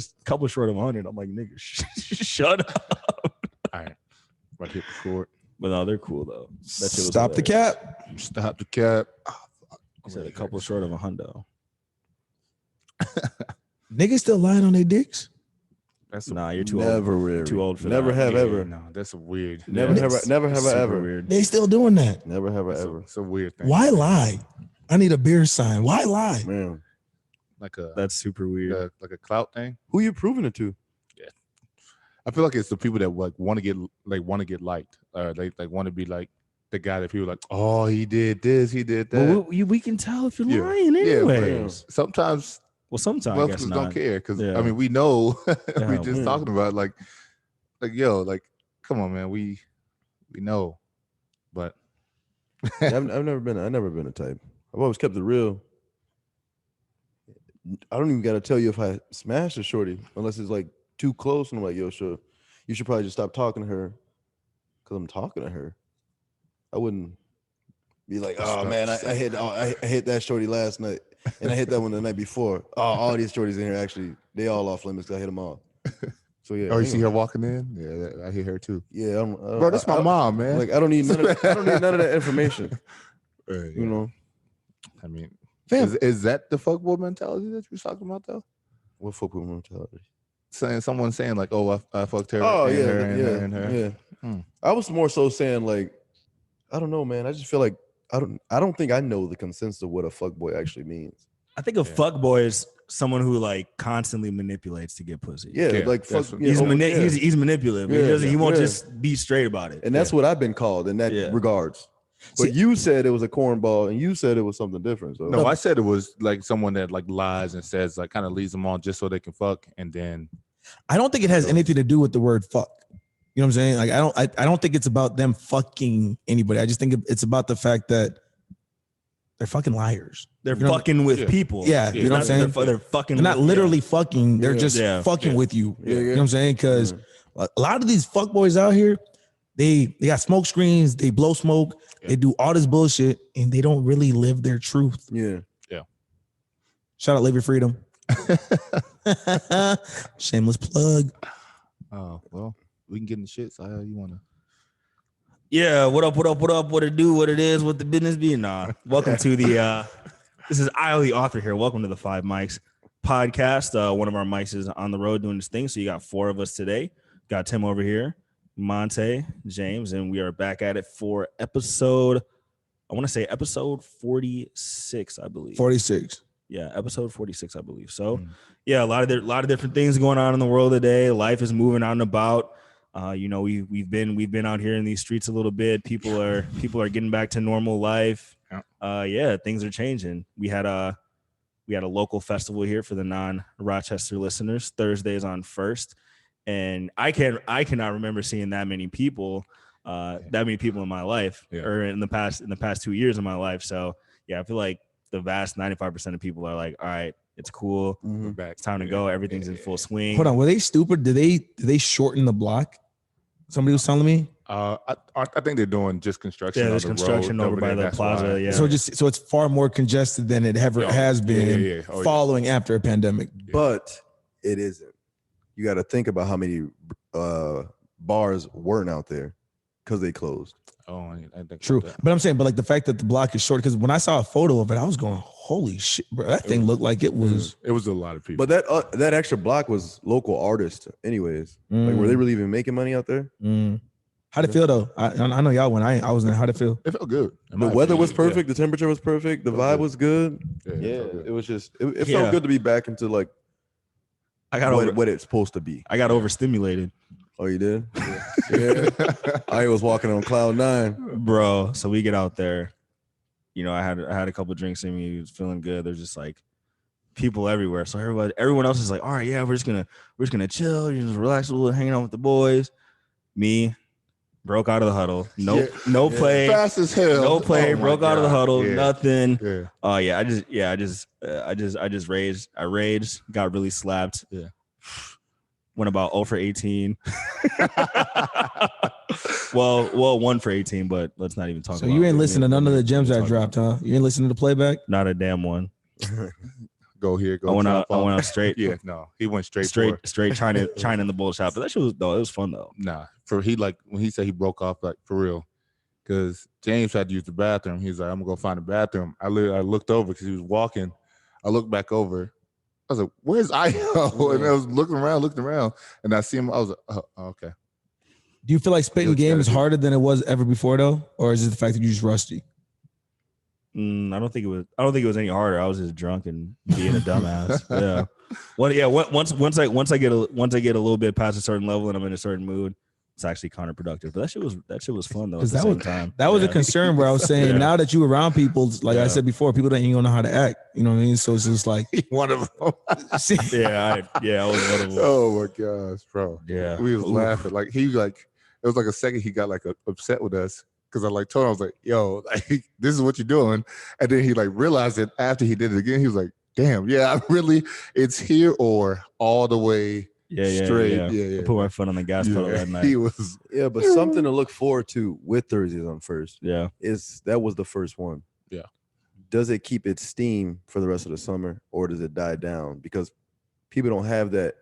a couple short of 100. I'm like, nigga, shut up. All right. Right here, record. But no, they're cool though. That shit was Stop the hilarious. cap. Stop the cap. I said a couple short of 100. Niggas still lying on their dicks? Nah, you're too Never old. really. Too old for Never that. have ever. No, that's weird. Never have I Super ever. weird. They still doing that. Never have I ever. It's a weird thing. Why lie? I need a beer sign. Why lie? Man, Like a That's super weird. like a clout thing. who you proving it to? I feel like it's the people that like want to get liked, or they like want to be like the guy that people are like, oh, he did this, he did that. Well, we can tell if you're Yeah. lying Yeah, anyway. but sometimes Well, sometimes I guess motherfuckers not. don't care because Yeah. I mean we know Yeah, we just yeah. talking about like yo, like come on, man, we know, but I've never been a type. I've always kept it real. I don't even got to tell you if I smash a shorty unless it's like too close, and I'm like, yo, sure, you should probably just stop talking to her because I'm talking to her. I wouldn't be like, oh man, I hit that shorty last night, and I hit that one the night before. Oh, all these shorties in here actually, they all off limits. 'Cause I hit them all. So yeah. oh, you see her walking in? Yeah, I hear her too. Yeah, Bro, that's my mom, man. Like I don't need none of that information. Yeah. You know, I mean, fam. is that the fuckboy mentality that you're talking about though? What fuck with mentality? Someone saying like, oh, I fucked her. Oh and yeah, her, and her, and her. yeah. Hmm. I was more so saying like, I don't know, man. I just feel like I don't think I know the consensus of what a fuckboy actually means. I think a fuckboy is someone who like constantly manipulates to get pussy. Yeah, Yeah, like fuck. that's- Yeah, He's manipulative. Yeah, He won't yeah. just be straight about it. and that's what I've been called in that Yeah. regards. But See- you said it was a cornball, and you said it was something different. So No, I said it was like someone that like lies and says like kind of leads them on just so they can fuck, and then I don't think it has anything to do with the word fuck. You know what I'm saying? Like I don't think it's about them fucking anybody. I just think it's about the fact that they're fucking liars. They're You know- fucking with Yeah. people. Yeah, you know what I'm saying? They're fucking. They're not with- literally fucking. They're Yeah. just Yeah. fucking Yeah. with you. Yeah, You yeah. know what I'm saying? Because a lot of these fuck boys out here, they got smoke screens. They blow smoke. Yeah. They do all this bullshit, and they don't really live their truth. yeah, Shout out Live Your Freedom. Shameless plug. oh well, we can get in the shit. So how you wanna? Yeah, what up, what it do, what it is, what the business be. Nah. Welcome to the this is Io the author here. Welcome to the 5 Mics podcast. One of our mics is on the road doing this thing. So you got 4 of us today. Got Tim over here, Monte, James, and we are back at it for episode 46, I believe. 46. Yeah, episode 46, I believe. So yeah, a lot of different things going on in the world today. Life is moving out and about. You know, we've been out here in these streets a little bit. People are getting back to normal life. Yeah, things are changing. We had a local festival here for the non-Rochester listeners. Thursdays on First, and I cannot remember seeing that many people in my life, or in the past 2 years of my life. So yeah, I feel like the vast 95% of people are like, all right, it's cool. We're back. It's time to go. Everything's in full swing. Hold on, were they stupid? Did they shorten the block? Somebody was telling me. I think they're doing just construction. Yeah, on there's the construction road over by there, the that's plaza, why. yeah. So it's far more congested than it ever has been yeah. Oh, yeah. following after a pandemic. but it isn't. You got to think about how many bars weren't out there because they closed. Oh, I think True, about that. but I'm saying, but like the fact that the block is short, because when I saw a photo of it, I was going, "Holy shit, bro! That thing looked like it was." It was a lot of people. But that extra block was local artists, anyways. Like, were they really even making money out there? How'd it feel though? I know y'all when I was in. How'd it feel? it felt good. The weather was perfect. The temperature was perfect. The vibe was good. Yeah, Yeah, felt good. it was just it Yeah. felt good to be back into like I got what it's supposed to be. I got overstimulated, Oh, you did? Yeah. I was walking on cloud 9. bro. So we get out there. You know, I had a couple drinks in me. Was feeling good. There's just like people everywhere. So everyone else is like, all right, yeah, we're just gonna chill, just relax a little, hanging out with the boys. Me broke out of the huddle. No play. Fast as hell. No play. Oh my Broke out of the God. huddle. Yeah. Nothing. Yeah. Oh yeah, I just raged. I raged. Got really slapped. Yeah. Went about 0 for 18. well, 1 for 18, but let's not even talk So about you ain't it. listening to none of the gems Talk I about dropped, huh? You ain't listening to the playback? Not a damn one. go here, I go went chop out. I off. went out straight. Yeah, no, he went straight China in the bull shop. But that shit was though. It was fun though. Nah, for he like when he said he broke off, like for real, because James had to use the bathroom. He's like, I'm gonna go find the bathroom. I looked over because he was walking. I looked back over. I was like, where's Io? And I was looking around, and I see him. I was like, oh, okay. Do you feel like spitting Look, game gotta is do- harder than it was ever before though, or is it the fact that you're just rusty? I don't think it was any harder. I was just drunk and being a dumbass. Yeah. Once I get a little bit past a certain level and I'm in a certain mood, it's actually counterproductive. But that shit was fun though. At the Because same time, that was a Yeah. concern where I was saying Yeah. now that you around people, like I Yeah. said before, people don't even know how to act. You know what I mean? So it's just like One of them. Yeah, I was one of them. Oh my gosh, bro. Yeah. We was Oof. laughing. Like he like it was like a second he got like upset with us because I like told him, I was like, yo, like, this is what you're doing. And then he like realized it after he did it again. He was like, damn, yeah, it's here or all the way straight. Yeah. I put my foot on the gas pedal that night. He was But something to look forward to with Thursdays on First Yeah. is that was the first one. Yeah. Does it keep its steam for the rest of the summer or does it die down? Because people don't have that.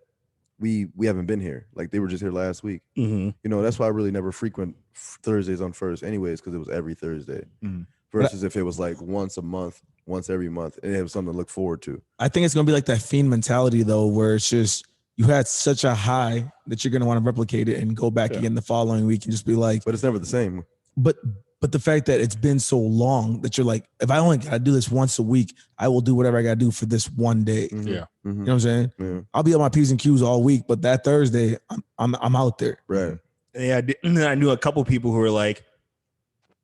We haven't been here. Like they were just here last week. Mm-hmm. You know, that's why I really never frequent Thursdays on First anyways, because it was every Thursday. Mhm. Versus if it was like once a month, once every month, and it was something to look forward to. I think it's gonna be like that fiend mentality though, where it's just you had such a high that you're gonna want to replicate it and go back again the following week and just be like, But it's never the same. but the fact that it's been so long that you're like, if I only gotta do this once a week, I will do whatever I gotta do for this one day. Mhm. Yeah. You know what I'm saying? Yeah. I'll be on my P's and Q's all week, but that Thursday, I'm out there. Right. Yeah, I knew a couple people who were like,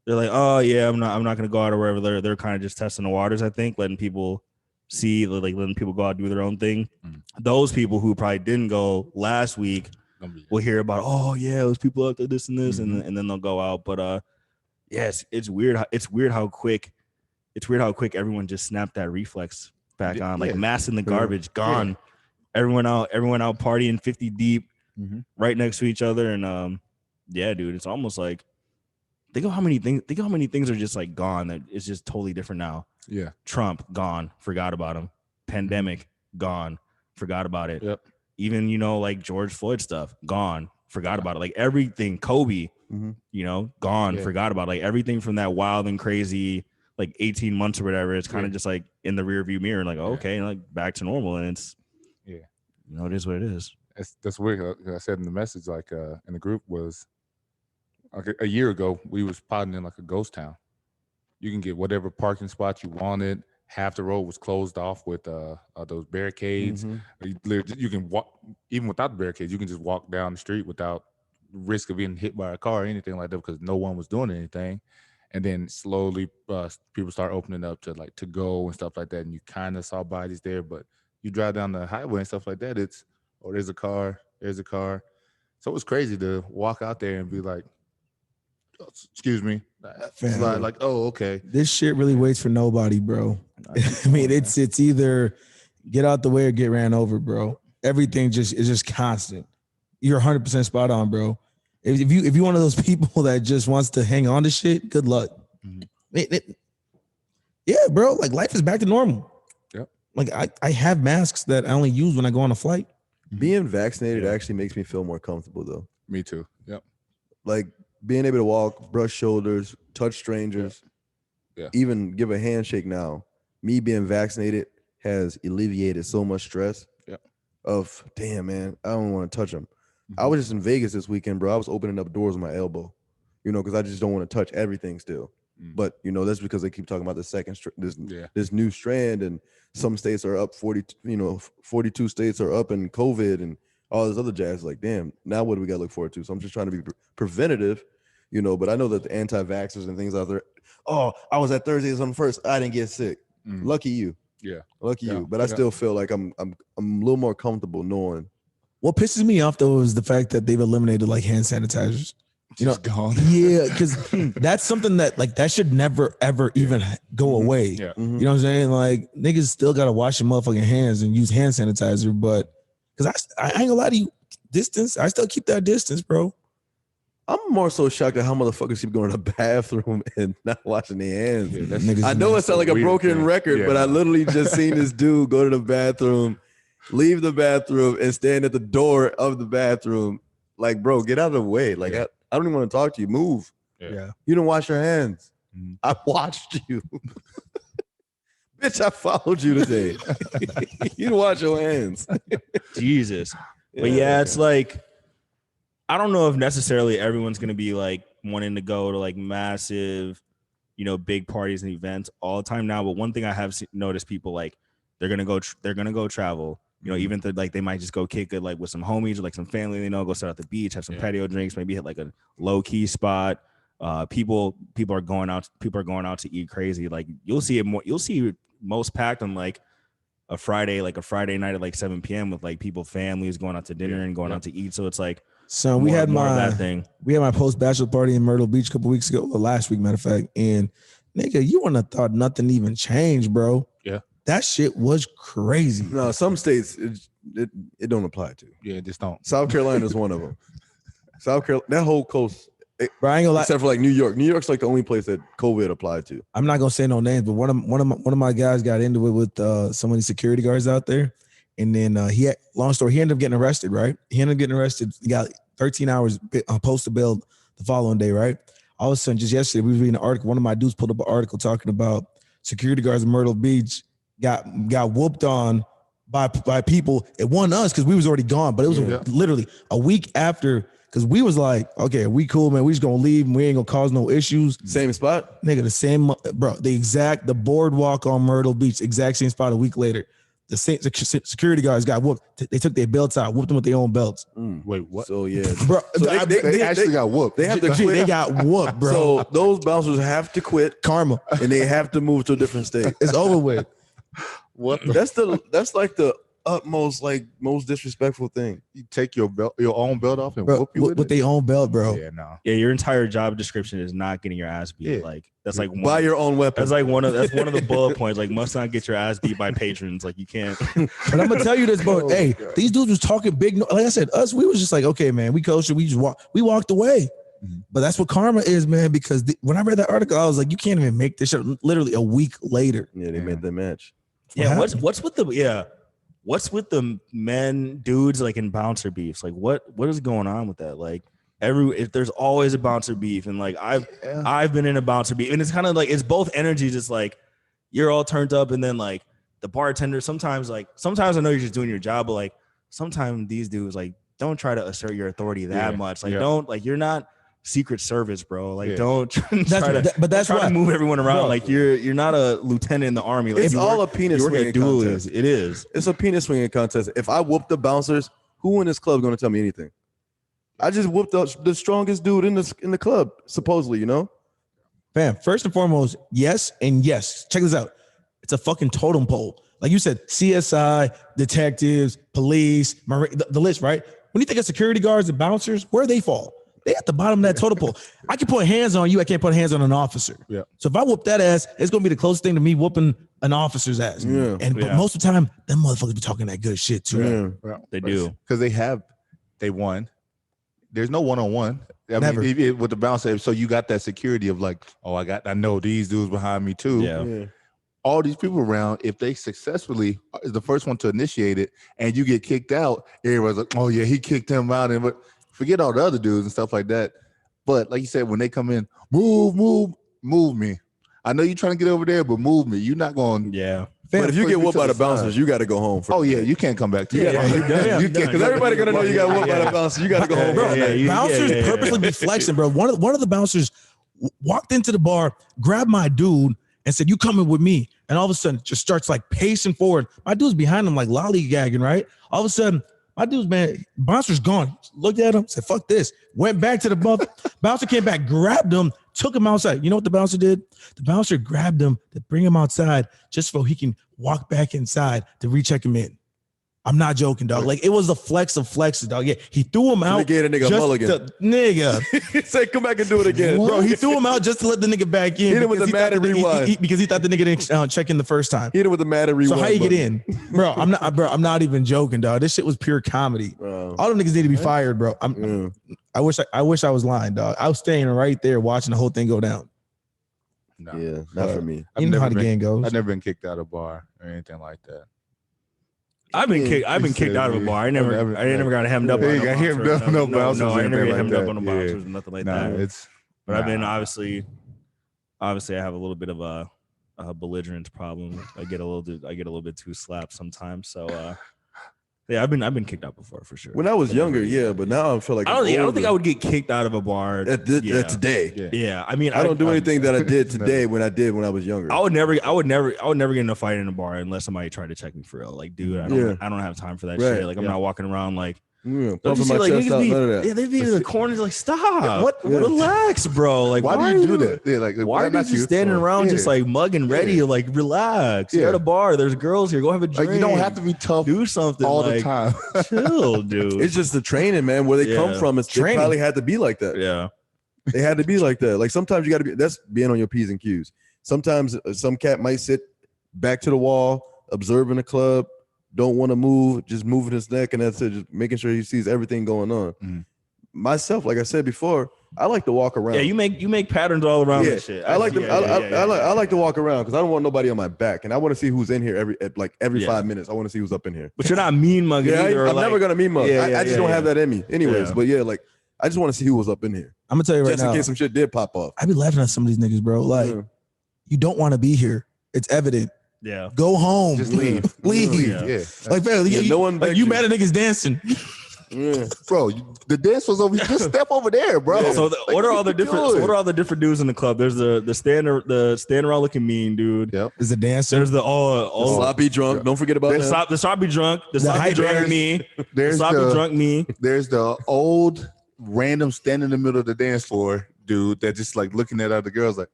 they're like, oh yeah, I'm not gonna go out or wherever. They're kind of just testing the waters. I think letting people see, like letting people go out and do their own thing. Those people who probably didn't go last week will hear about, oh yeah, those people out there, this and this, and then they'll go out. But yes, it's weird. It's weird how quick everyone just snapped that reflex back on. Like mass in the garbage, gone. Everyone out partying 50 deep, right next to each other, and yeah, dude, it's almost like think of how many things are just like gone. That it's just totally different now. Yeah. Trump gone, forgot about him. Pandemic gone, forgot about it. Yep. Even like George Floyd stuff gone, forgot about it. Like everything, Kobe, gone, forgot about it. Like everything from that wild and crazy like 18 months or whatever. It's kind of just like in the rear view mirror, like okay, like back to normal, and it's it is what it is. That's weird. I said in the message, like in the group, was like a year ago we was potting in like a ghost town. You can get whatever parking spot you wanted. Half the road was closed off with those barricades. You can walk even without the barricades. You can just walk down the street without risk of being hit by a car or anything like that because no one was doing anything. And then slowly people start opening up to like to go and stuff like that. And you kind of saw bodies there, but you drive down the highway and stuff like that. It's there's a car. So it was crazy to walk out there and be like, excuse me. It's like, oh, okay. This shit really waits for nobody, bro. I mean, it's either get out the way or get ran over, bro. Everything is just constant. You're 100% spot on, bro. If you're one of those people that just wants to hang on to shit, good luck. Yeah, bro. Like life is back to normal. Yep. Like I have masks that I only use when I go on a flight. Being vaccinated actually makes me feel more comfortable though. Me too. Yep. Like being able to walk, brush shoulders, touch strangers, even give a handshake now. Me being vaccinated has alleviated so much stress of, damn, man, I don't want to touch them. I was just in Vegas this weekend, bro. I was opening up doors with my elbow, because I just don't want to touch everything still. But, that's because they keep talking about the second, this new strand, and some states are up 42 states are up in COVID and all this other jazz. Like, damn, now what do we got to look forward to? So I'm just trying to be preventative, but I know that the anti-vaxxers and things out there, oh, I was at Thursdays on First, I didn't get sick. Lucky you. Yeah. Lucky you. But I still feel like I'm a little more comfortable knowing. What pisses me off though is the fact that they've eliminated like hand sanitizers. Gone. Yeah, because that's something that like that should never ever even go away. Yeah. You know what I'm saying? Like niggas still gotta wash your motherfucking hands and use hand sanitizer, but because I ain't gonna lie to you, distance, I still keep that distance, bro. I'm more so shocked at how motherfuckers keep going to the bathroom and not washing their hands. Yeah, that's Niggas I know it sounds like a weird broken thing. record, Yeah, but I no. literally just seen this dude go to the bathroom, leave the bathroom, and stand at the door of the bathroom. Like, bro, get out of the way. Like, Yeah. I don't even want to talk to you. Move. Yeah. You didn't wash your hands. Mhm. I watched you. Bitch, I followed you today. You didn't wash your hands. Jesus. But yeah, it's like, I don't know if necessarily everyone's going to be like wanting to go to like massive, you know, big parties and events all the time now. But one thing I have noticed people like, they're going to go travel, you know, even if like they might just go kick it like with some homies or like some family, you know, go sit at the beach, have some patio drinks, maybe hit like a low key spot. People are going out to eat crazy. Like you'll see most packed on like a Friday night at like 7 p.m. with like families going out to dinner and going out to eat. So it's like, So we had more of my that thing. We had my post bachelor party in Myrtle Beach a couple weeks ago, or last week, matter of fact. And nigga, you wouldn't have thought nothing even changed, bro. Yeah. That shit was crazy. No, some states it don't apply to. Yeah, just don't. South Carolina is one of them. South Carolina, that whole coast, Bro, I ain't gonna lie. except for like New York. New York's like the only place that COVID applied to. I'm not gonna say no names, but one of my guys got into it with some of these security guards out there, and then long story, he ended up getting arrested. Right, he ended up getting arrested. He got 13 hours posted bail the following day. Right, all of a sudden, just yesterday, we was reading an article. One of my dudes pulled up an article talking about security guards in Myrtle Beach got whooped on by people. It wasn't us because we was already gone, but it was literally a week after. Because we was like, okay, we cool, man. We just gonna leave and we ain't gonna cause no issues. Same spot? Nigga, the same, bro. The boardwalk on Myrtle Beach, exact same spot a week later. The same security guards got whooped. They took their belts out, whooped them with their own belts. Wait, what? So yeah, Bro, So They actually got whooped. they have to G, quit. they got whooped, bro. So those bouncers have to quit Karma. and they have to move to a different state. It's over with. What? That's like the utmost, like most disrespectful thing. You take your own belt off and Bro, whoop you with with it? their own belt, bro. Yeah, no. Yeah, your entire job description is not getting your ass beat. Yeah. Like that's like Buy your own weapon. that's one of the bullet points. Like must not get your ass beat by patrons. Like you can't. But I'm gonna tell you this, bro. Oh, Hey, God. these dudes was talking big. Like I said, we was just like, okay, man, we coached it. We walked away. But that's what karma is, man. Because when I read that article, I was like, you can't even make this shit. Literally a week later. Yeah, they made that match. Yeah, what's with the men dudes like in bouncer beefs? Like what is going on with that? Like if there's always a bouncer beef, and like I've been in a bouncer beef, and it's kind of like it's both energies. It's like you're all turned up, and then like the bartender. Sometimes I know you're just doing your job, but like sometimes these dudes like don't try to assert your authority that much. Like don't like you're not Secret Service, bro. Like don't try to move everyone around. Bro. Like you're not a lieutenant in the army. Like It's all a penis you work swinging at duels. contest. It is. It's a penis swinging contest. If I whoop the bouncers, who in this club going to tell me anything? I just whooped the strongest dude in the club, supposedly, you know? Fam, first and foremost, yes and yes. Check this out. It's a fucking totem pole. Like you said, CSI, detectives, police, the list, right? When you think of security guards and bouncers, where they fall? They at the bottom of that totem pole. I can put hands on you. I can't put hands on an officer. Yeah. So if I whoop that ass, it's going to be the closest thing to me whooping an officer's ass. Yeah. But most of the time, them motherfuckers be talking that good shit too. Yeah. They do. Because they won. There's no one-on-one. I Never. mean, with the bouncer, so you got that security of like, oh, I know these dudes behind me too. Yeah. All these people around, if they successfully is the first one to initiate it and you get kicked out, everybody's like, oh yeah, he kicked him out. And but forget all the other dudes and stuff like that. But like you said, when they come in, move me. I know you're trying to get over there, but move me. You're not going. Yeah. But if you push get me whooped to by the the bouncers, side. you got to go home. Oh yeah, you can't come back to Yeah, that. yeah, You can't, Because everybody going to know you got whooped by the bouncers. You got to go home. Bro, for that night. bouncers purposely be flexing, bro. One of the bouncers walked into the bar, grabbed my dude, and said, "You coming with me?" And all of a sudden, just starts like pacing forward. My dude's behind him, like lollygagging, right? All of a sudden, my dude's bouncer's gone. Looked at him, said, "Fuck this." Went back to the bump. Bouncer came back, grabbed him, took him outside. You know what the bouncer did? The bouncer grabbed him to bring him outside just so he can walk back inside to recheck him in. I'm not joking, dog. Like it was a flex of flexes, dog. Yeah, he threw him out. They gave a nigga a mulligan. Nigga. He said, come back and do it again. Bro, he threw him out just to let the nigga back in. Hit him with because the he thought Madden the nigga- rewind. because he thought the nigga didn't check in the first time. Hit him with the Madden rewind. So how you get button. in, bro? I'm not even joking, dog. This shit was pure comedy. Bro. All them niggas need to be fired, bro. I wish I was lying, dog. I was staying right there watching the whole thing go down. No. Yeah, not for me. You know how the game goes. I've never been kicked out of a bar or anything like that. I've been kicked out of a bar. I never got hemmed up. Yeah, on you got hemmed up, no bouncers I or never anything got like hemmed that. up on the Yeah. bouncers, nothing like Nah, that. it's. But I've been nah. obviously I have a little bit of a belligerent problem. I get a little bit too slapped sometimes. So yeah, I've been kicked out before for sure. When I was younger, yeah, but now I feel like I don't think I would get kicked out of a bar today. Yeah, I mean, I don't do anything that I did today when I was younger. I would never get in a fight in a bar unless somebody tried to check me for real. Like, dude, I don't have time for that Right. shit. Like, I'm not walking around like. Pumping Don't you see, my like, chest niggas out, be, none of that. yeah, they be in the corners like, stop. What? Relax, bro. Like, Why do you do that? Yeah, like why are you just standing around just like mugging ready? Yeah. Like, relax. You're Yeah. at a bar. There's girls here. Go have a drink. Like, you don't have to be tough do something all like, the time. Chill, dude. It's just the training, man. Where they come from, it's Training. they probably had to be like that. Yeah. They had to be like that. Like sometimes you got to be. That's being on your P's and Q's. Sometimes some cat might sit back to the wall, observing the club, don't want to move, just moving his neck, and that's it. Just making sure he sees everything going on. Mm-hmm. Myself, like I said before, I like to walk around. Yeah, you make patterns all around Yeah, that shit. I like to. I like like to walk around because I don't want nobody on my back, and I want to see who's in here every Yeah. 5 minutes. I want to see who's up in here. But you're not mean mugging Yeah, either. I'm never gonna mean mug. Yeah, I just don't have that in me, anyways. Yeah. But yeah, like I just want to see who was up in here, I'm gonna tell you right just now. in case some shit did pop off. I be laughing at some of these niggas, bro. Like, Yeah. you don't want to be here. It's evident. Yeah. Go home. Just leave. Leave. Yeah. Like, man, Yeah, no one like begged you you. mad at niggas dancing. Yeah. Bro, the dance was over. Just step over there, bro. Yeah. So what are all the you different? So doing? what are all the different dudes in the club? There's the stand around looking mean dude. Yep. Is a dancer. There's the Sloppy drunk. Don't forget about that. the sloppy drunk, the sloppy hype drunk bears. me, the There's sloppy the drunk me. there's the old random stand in the middle of the dance floor dude that just like looking at other girls like,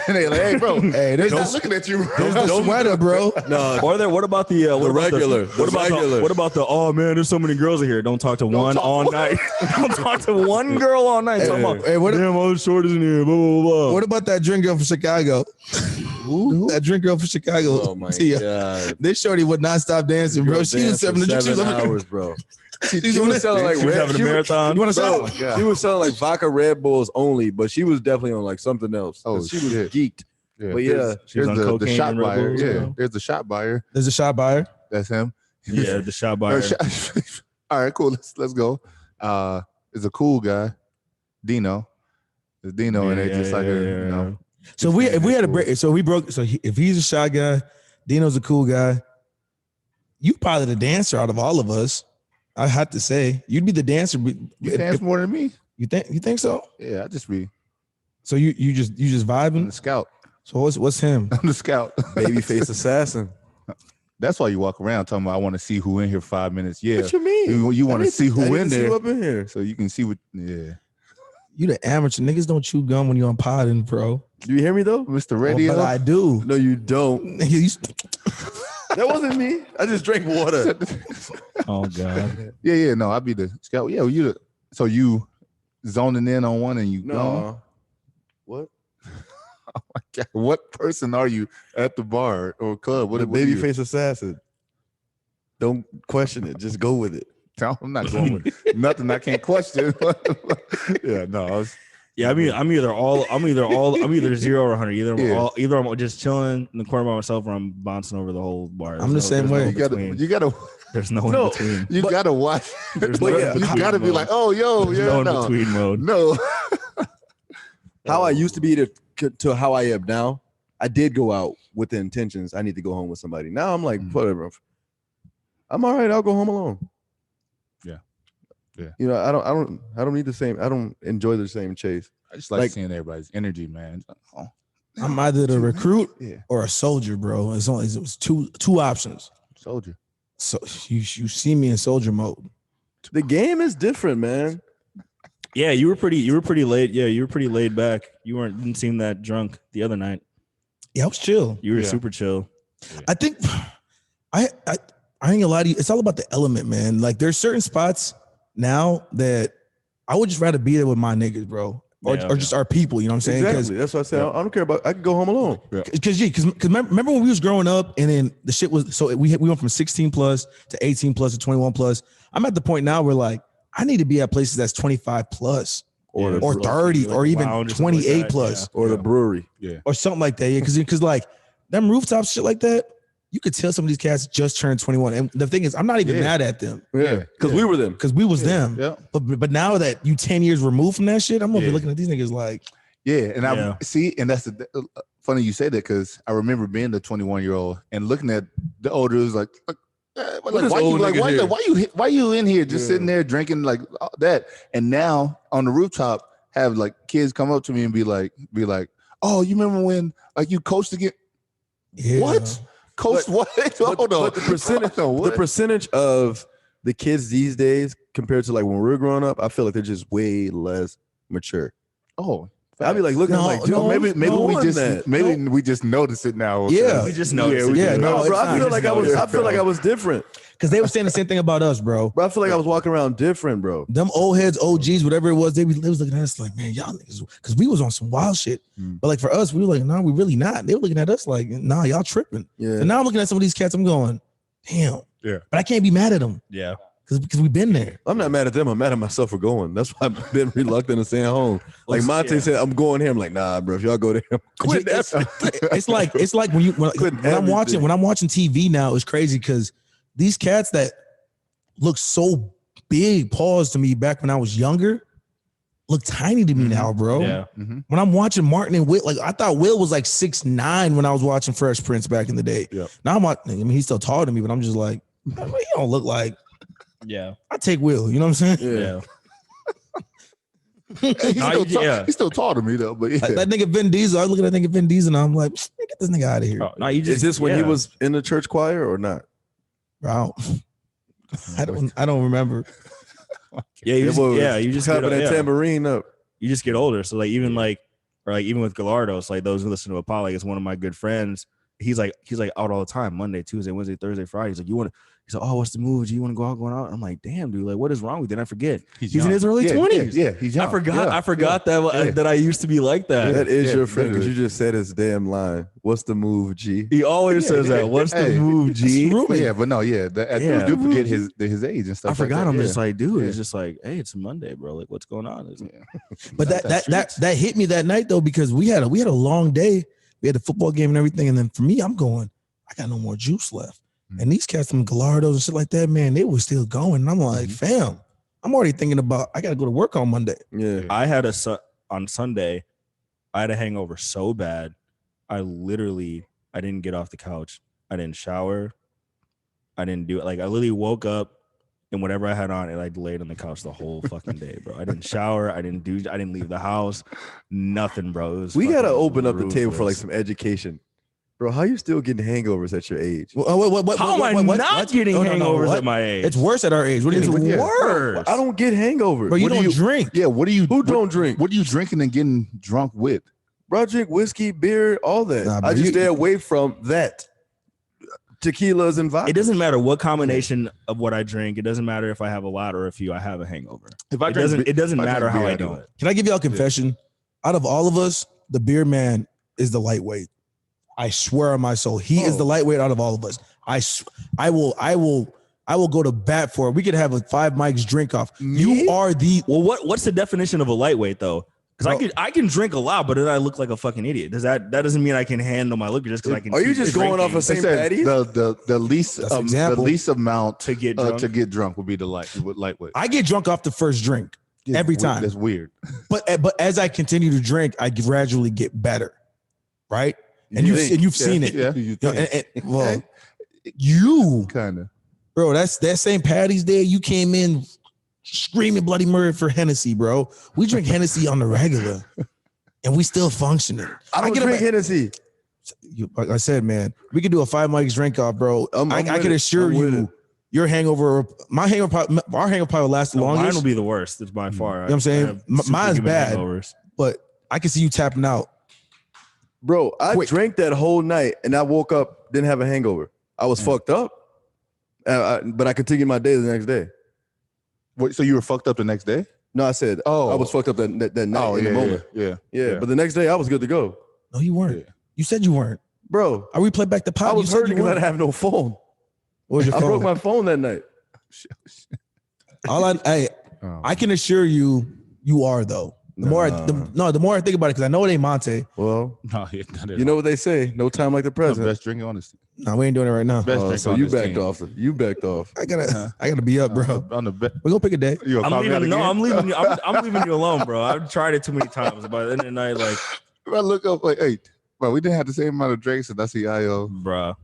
and they like, hey, bro, Hey, they're there's not the, looking at you. there's the sweater, bro. No, Or there, what about the what about regular, what the about regular. what about the oh man, there's so many girls in here. Don't talk to one talk all to night. Don't talk to one girl all night. Talking about, Hey, what, damn, all the shorties in here. Blah blah blah. what about that drink girl from Chicago? That drink girl from Chicago. oh my Tia. god, This shorty would not stop dancing, bro. She was serving the drink. She was 7 over there. hours, bro. She She was selling like She was red. having a She was, marathon. You want to bro, say? she was selling like vodka Red Bulls only, but she was definitely on like something else. Oh, She was shit. geeked. Yeah, But yeah, there's, she was there's on the cocaine shot and Red buyer. Bulls, Yeah, yeah. there's the shot buyer. There's a shot buyer. That's him. Yeah, the shot Or buyer. All right, cool. Let's go. It's a cool guy, Dino. It's Dino, and they just like you know. So if we had a break, so we broke. So if he's a shy guy, Dino's a cool guy. You probably the dancer out of all of us. I have to say, you'd be the dancer. You dance more than me. You think so? Yeah, I just be So you just I'm vibing. the scout. So what's him? I'm the scout. babyface assassin. That's why you walk around talking about I want to see who in here 5 minutes. Yeah, What you mean? you want I to need see I who need in to see there, who up in here. so you can see what. Yeah, You the amateur niggas don't chew gum when you on podding, bro. Do you hear me though? Mr. Radio. But I do. No, you don't. Nigga, you- That wasn't me. I just drank water. Oh god. yeah. No, I'll be the scout. Yeah, so you zoning in on one and you gone. No. What? God, what person are you at the bar or club? What The what are you? babyface assassin. Don't question it. Just go with it. No, I'm not going with nothing I can't question. Yeah, no, I was, Yeah, I mean, I'm either 0 or 100. Yeah. Either I'm just chilling in the corner by myself, or I'm bouncing over the whole bar. I'm the same way. you gotta There's no No. in between. you gotta watch. There's But no yeah, in You between gotta be mode. like, oh, yo, There's yeah, no in no, between mode. no. How I used to be to how I am now. I did go out with the intentions I need to go home with somebody. Now I'm like, whatever. I'm all right. I'll go home alone. Yeah. You know, I don't need the same. I don't enjoy the same chase. I just like Like- seeing everybody's energy, man. Oh, I'm either the recruit yeah, or a soldier, bro. It's two options. soldier. So you see me in soldier mode. The game is different, man. Yeah, you were pretty late. Yeah, you were pretty laid back. You didn't seem that drunk the other night. Yeah, I was chill. You were Yeah. super chill. I think I ain't gonna lie to you. It's all about the element, man. Like there's certain spots now that I would just rather be there with my niggas, bro, or Yeah, or just our people. You know what I'm saying? Exactly. That's what I said. I don't care about. I can go home alone. Because remember when we was growing up and then the shit was so we went from 16 plus to 18 plus to 21 plus. I'm at the point now where like I need to be at places that's 25 plus Or Yeah, the or brew- 30 like or a even lounge or something like 28 that, plus or the brewery. or something like that. Yeah, because like them rooftop shit like that, you could tell some of these cats just turned 21. And the thing is, I'm not even mad at them Yeah, because we were them. because we was them. Yeah. But now that you 10 years removed from that shit, I'm gonna be Yeah. looking at these niggas like, Yeah, and Yeah. I see, and that's funny you say that because I remember being the 21-year-old and looking at the older dudes like this old nigga here? why you in here just Yeah. sitting there drinking like all that? And now on the rooftop, have like kids come up to me and be like, oh, you remember when like you coached again? yeah. What? Coached what? Hold on. But the percentage, Hold on, the what? percentage of the kids these days compared to like when we were growing up, I feel like they're just way less mature. Oh, I'd be like looking at them No, like, no, dude, maybe no we one just that. we just notice it now. Yeah. We just noticed. we Yeah, just no, notice bro, it's I not. feel like I feel like I was different. Because they were saying the same thing about us, bro. Bro, I feel like I was walking around different, bro. Them old heads, OGs, whatever it was, they was looking at us like, man, y'all niggas, because we was on some wild shit. Mm. But like for us, we were like, nah, we really not. They were looking at us like, nah, y'all tripping. Yeah. And now I'm looking at some of these cats, I'm going, damn. Yeah. But I can't be mad at them Yeah. because we've been there. I'm not mad at them. I'm mad at myself for going. That's why I've been reluctant to stay home. Like Well, Monte yeah. said, I'm going here. I'm like, nah, bro. If y'all go there, quit It's, everything. it's like when Quit I'm watching everything. TV now, it's crazy because these cats that look so big, pause to me back when I was younger, look tiny to me now, bro. Yeah. Mhm. When I'm watching Martin and Will, like I thought Will was like 6'9" when I was watching Fresh Prince back in the day. Yep. Now I'm watching, I mean, he's still taller than me, but I'm just like, he don't look like, Yeah. I take Will, you know what I'm saying? Yeah. He's Nah, still yeah. he's still tall to me though, but yeah. Like, that nigga Vin Diesel, I look at that nigga Vin Diesel and I'm like, get this nigga out of here. Oh, no, you just, Is this when he yeah. was in the church choir or not? Bro. I don't remember. Yeah, you It just, was yeah, you just get, clapping that yeah. tambourine up. You just get older. So like even like or like even with Gallardos, like those who listen to Apollo, like it's one of my good friends. He's like out all the time, Monday, Tuesday, Wednesday, Thursday, Friday. He's like, he's like, oh, what's the move? Do you want to go out, going out? I'm like, damn, dude, like what is wrong with you? And I forget. He's in young. his early 20s. Yeah, he's young. I forgot Yeah. that I used to be like that. That is Yeah, your friend because you literally. just said his damn line. What's the move, G? He always says that. What's the Hey, move, G? Yeah, but no, yeah. Yeah. You do forget his age and stuff. I forgot. Like that. I'm Yeah. just like, dude, Yeah. it's just like, hey, it's a Monday, bro. Like, what's going on? But that hit me that night though, because we had a long day. We had a football game and everything. And then for me, I'm going, I got no more juice left. And these cats, some Gallardos and shit like that, man, they were still going. And I'm like, fam, I'm already thinking about, I got to go to work on Monday. Yeah. I had on Sunday, I had a hangover so bad. I didn't get off the couch. I didn't shower. I didn't do it. Like I literally woke up and whatever I had on, and I laid on the couch the whole fucking day, bro. I didn't shower. I didn't leave the house. Nothing, bro. It was We gotta fucking open up the table for like ruthless. some education. Bro, how you still getting hangovers at your age? How am I not getting hangovers what? at my age? It's worse at our age. What do you It's mean? Yeah. worse. I don't get hangovers. Bro, you What do don't you- drink. Yeah, what do you Who don't drink? What are you drinking and getting drunk with? Bro, I drink whiskey, beer, all that. Nah, bro, I just you- stay away from that. Tequilas and vodka. It doesn't matter what combination of what I drink. It doesn't matter if I have a lot or a few. I have a hangover. If I It doesn't if I matter drink how beer, I I do do it. Can I give y'all a confession? Out of all of us, the beer man is the lightweight. I swear on my soul, he is the lightweight out of all of us. I will go to bat for it. We could have a 5 mics drink off. You are the Well, what's the definition of a lightweight though? Because I can drink a lot, but then I look like a fucking idiot. That doesn't mean I can handle my liquor just because I can. Are you keep just going off drinking of St. It said Patty's? the least That's an the example. least amount to get drunk? to get drunk would be the lightweight. I get drunk off the first drink Yeah, every we- time. That's weird. But as I continue to drink, I gradually get better. Right? And You you've think? seen it. Yeah, You You know, think? well, you, kind of. bro, that's that St. Patty's Day. You came in screaming bloody murder for Hennessy, bro. We drink Hennessy on the regular, and we still functioning. I don't get drink a- Hennessy. Like I said, man, we could do a 5 mics drink off, bro. I'm I with can it. assure I'm with you, it. your hangover, our hangover probably will last the No, mine longest. will be the worst. It's by far. You know what I'm saying? Mine's bad. But I can see you tapping out. Bro, I Quick. drank that whole night and I woke up, didn't have a hangover. I was fucked up, but I continued my day the next day. What, so you were fucked up the next day? No, I said, Oh. I was fucked up that night in the moment. Yeah. But the next day I was good to go. No, you weren't. Yeah. You said you weren't. Bro, I replay back the pod. I You was said hurting you because I weren't. didn't have no phone. What was your I phone? broke my phone that night. All I I can assure you, you are though. The more I think about it, because I know it ain't Monte. Well, No, you know what they say? No time like the present. best drink on this. No, we ain't doing it right now. Best drink So on you this backed team. off. You backed off. I gotta be up, bro. On the We're gonna pick a day. You gonna I'm call me out leaving. No, again? I'm leaving you. I'm leaving you alone, bro. I've tried it too many times. By the end of the night, like, I look up like, hey, bro, we didn't have the same amount of drinks, and I see IO. bro.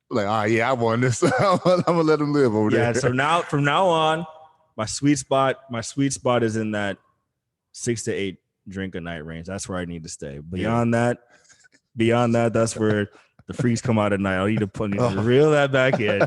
Like, all right, yeah, I won this. I'm gonna let him live over Yeah. there. So from now on, my sweet spot is in that 6 to 8 drink a night range. That's where I need to stay. Beyond that, that's where the freaks come out at night. I need to reel that back in.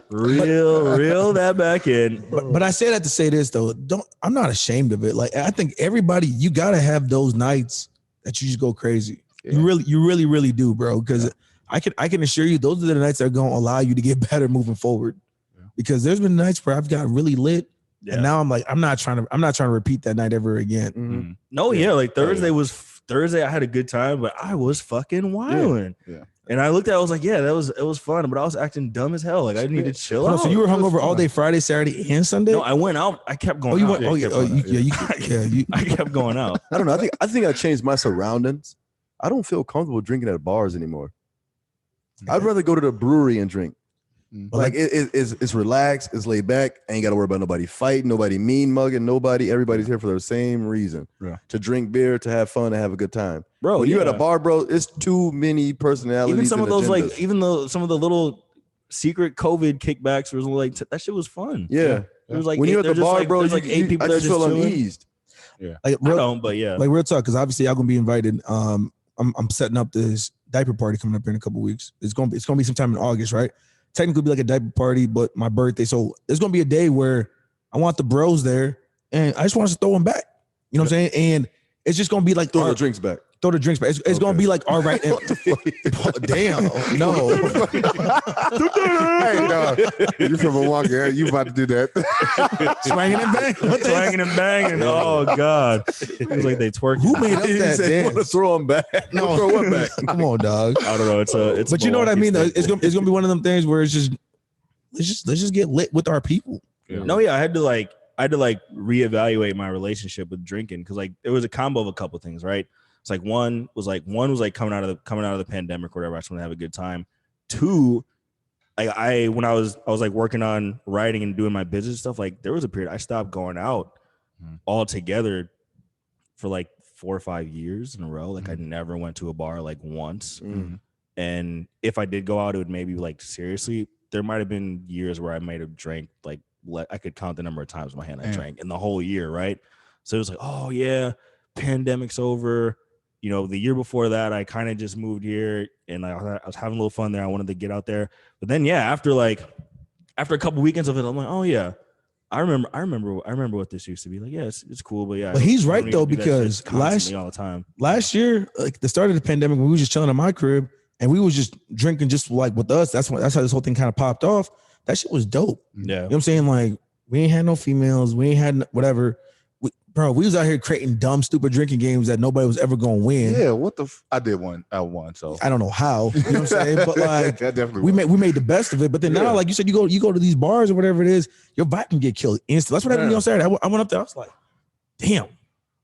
Reel that back in. But I say that to say this though. I'm not ashamed of it. Like I think everybody, you gotta have those nights that you just go crazy. Yeah. You really do, bro. Because I can assure you, those are the nights that are gonna allow you to get better moving forward. Yeah. Because there's been nights where I've got really lit, Yeah. and now I'm like, I'm not trying to repeat that night ever again. Mm-hmm. No, Yeah. like Thursday I had a good time, but I was fucking wilding. Yeah. And I looked at it, I was like, yeah, it was fun, but I was acting dumb as hell. Like I needed to chill out. So you were hungover all day Friday, Saturday, and Sunday? No, I went out. I kept going out. I kept going out. I don't know. I think I changed my surroundings. I don't feel comfortable drinking at bars anymore. I'd rather go to the brewery and drink. Like it's relaxed, it's laid back. I ain't got to worry about nobody fighting, nobody mean mugging, nobody. Everybody's here for the same reason: to drink beer, to have fun, to have a good time. Bro, when you're at a bar, bro, it's too many personalities. Even some of those, agendas. like, even though some of the little secret COVID kickbacks was like that shit was fun. Yeah. It was like when you're at the bar, bro, there's like 8 people I there just just feel chilling. uneased. Yeah, like I don't, but yeah, like real talk, because obviously y'all gonna be invited. I'm setting up this diaper party coming up here in a couple weeks. It's gonna be sometime in August, right? Technically be like a diaper party, but my birthday. So there's gonna be a day where I want the bros there, and I just want us to throw them back. You know what I'm saying? And it's just gonna be like Throw the drinks back. Throw the drinks back. It's gonna be like all right. Damn, no. Hey, no, you from Milwaukee? You about to do that? Swanging and banging. swanging and banging. Oh god, it was like they twerking. Who made up He that said, "Want to dance? throw them back? No. Throw what back?" Come on, dog. I don't know. It's. But you know what I mean? Though? Milwaukee It's gonna be one of them things where it's just let's just get lit with our people. Yeah. No, yeah, I had to reevaluate my relationship with drinking because like it was a combo of a couple things, right? It's like one was coming out of the pandemic or whatever. I just want to have a good time. 2, when I was like working on writing and doing my business stuff, like there was a period I stopped going out altogether for like 4 or 5 years in a row. Like I never went to a bar like once. And if I did go out, it would maybe like seriously, there might have been years where I might have drank like I could count the number of times in my hand I drank in the whole year, right? So it was like, oh yeah, pandemic's over. You know, the year before that, I kind of just moved here and I was having a little fun there. I wanted to get out there. But then, yeah, after a couple weekends of it, I'm like, oh yeah, I remember what this used to be like. Yeah, it's cool, but yeah. But he's I don't right need though, to do that because shit constantly all the time. last year, like the start of the pandemic, when we was just chilling in my crib and we was just drinking just like with us. That's how this whole thing kind of popped off. That shit was dope. Yeah, You know what I'm saying? Like we ain't had no females, we ain't had whatever. We was out here creating dumb, stupid drinking games that nobody was ever gonna win. Yeah, what the? I did one. I won. So I don't know how. You know what I'm saying? But like that definitely we made the best of it. But then now, like you said, you go to these bars or whatever it is, your vibe can get killed instantly. That's what happened to me on Saturday. I went up there, I was like, damn,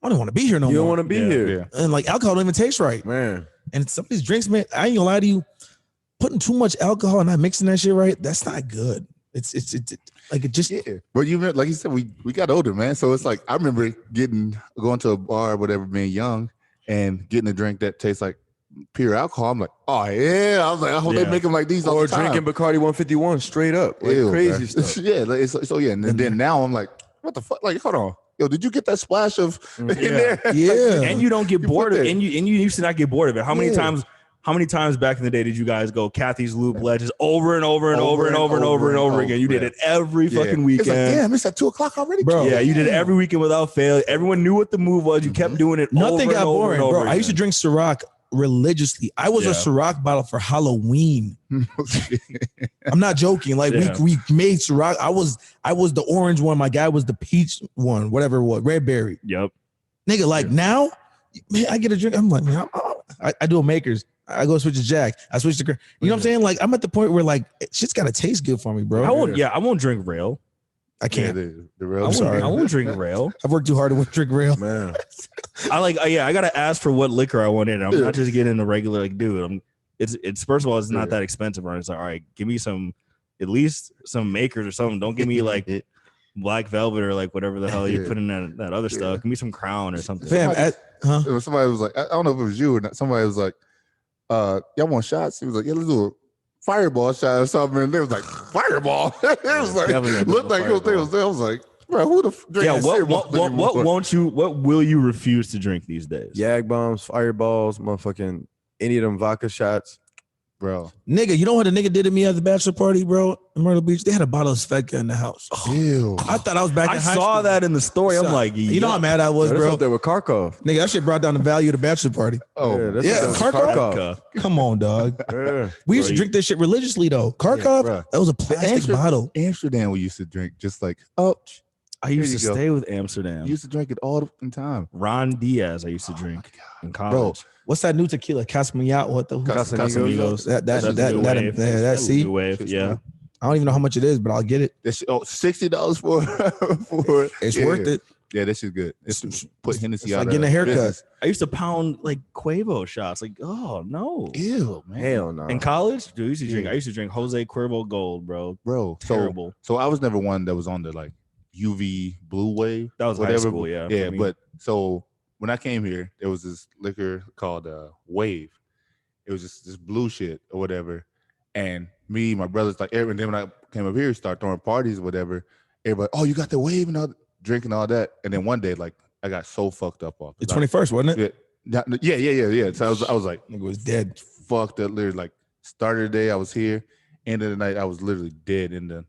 I don't want to be here no more. You don't want to be here, Yeah. And like alcohol don't even taste right. man. And some of these drinks, man, I ain't gonna lie to you, putting too much alcohol and not mixing that shit right, that's not good. It's like it just But you remember, like you said, we got older, man. So it's like I remember going to a bar or whatever, being young, and getting a drink that tastes like pure alcohol. I'm like, oh yeah. I was like, I hope they make them like these all Or the time. drinking Bacardi 151 straight up, like Ew, crazy man. stuff. Yeah, like, so yeah. And then now I'm like, what the fuck? Like, hold on. Yo, did you get that splash of in there? Yeah. And you don't get bored of it. And you used to not get bored of it. How many times back in the day did you guys go Kathy's Loop Ledges over and over and over and over and over and over again? You did it every fucking weekend. It's like, damn, it's at 2:00 already, Bro. Yeah, you did it every weekend without fail. Everyone knew what the move was. You kept doing it. nothing over got and over boring, and over bro. again. I used to drink Ciroc religiously. I was a Ciroc bottle for Halloween. I'm not joking. Like we made Ciroc. I was the orange one. My guy was the peach one, whatever it was, red berry. Yep. Nigga, like now, man, I get a drink. I'm like, man, I do a Makers. I go switch to Jack. I switch to, you know what I'm saying? Like I'm at the point where like shit's got to taste good for me, bro. I won't drink rail. I can't. The rail. I sorry. won't drink rail. I've worked too hard to drink rail. Man, I gotta ask for what liquor I want in it. I'm not just getting the regular, like, dude. It's first of all, it's not that expensive. Right? It's like, all right, give me at least some makers or something. Don't give me like Black Velvet or like whatever the hell you put in that other stuff. Give me some Crown or something. Fam, Somebody was like, I don't know if it was you or not. Somebody was like, y'all want shots? He was like, yeah, let's do a fireball shot or something. And they was like, fireball. It was like, looked like it was. I was like, bro, who the drink? Yeah, what will you refuse to drink these days? Yag bombs, fireballs, motherfucking any of them vodka shots. bro. Nigga, you know what a nigga did to me at the bachelor party, bro? In Myrtle Beach, they had a bottle of Svedka in the house. Ew. I thought I was back I in high saw school. that in the story. I'm Son, like, you know how mad I was, That's bro. up there with Kharkov. Nigga, that shit brought down the value of the bachelor party. Oh, that's yeah, up there with Kharkov. Come on, dog. Yeah. We used to drink this shit religiously, though. Kharkov, bruh. that was a plastic bottle. Amsterdam, we used to drink just like, oh, I used Here to you go. stay with Amsterdam. we used to drink it all the time. Ron Diaz, I used to drink in college. What's that new tequila? Casamigos? What the? Casamigos. That see, New wave. Yeah. I don't even know how much it is, but I'll get it. That shit, $60 for it. It's Yeah. worth it. Yeah, that shit's good. It's put Hennessy It's out like of getting a haircut. business. I used to pound like Quavo shots. Like, oh no. Ew, man. Hell no. In college, dude, I used to drink Jose Cuervo Gold, bro. Bro, Terrible. So I was never one that was on the like UV blue wave. That was high whatever. school, yeah. Yeah, for me. but so when I came here, there was this liquor called Wave. It was just this blue shit or whatever. And me, my brothers, like everyone, then when I came up here, start throwing parties or whatever, everybody, oh, you got the Wave and all, drinking all that. And then one day, like, I got so fucked up off The it. Like, 21st, wasn't it? yeah. So I was like, Nigga was dead. fucked up. Literally, like, started the day, I was here. End of the night, I was literally dead in the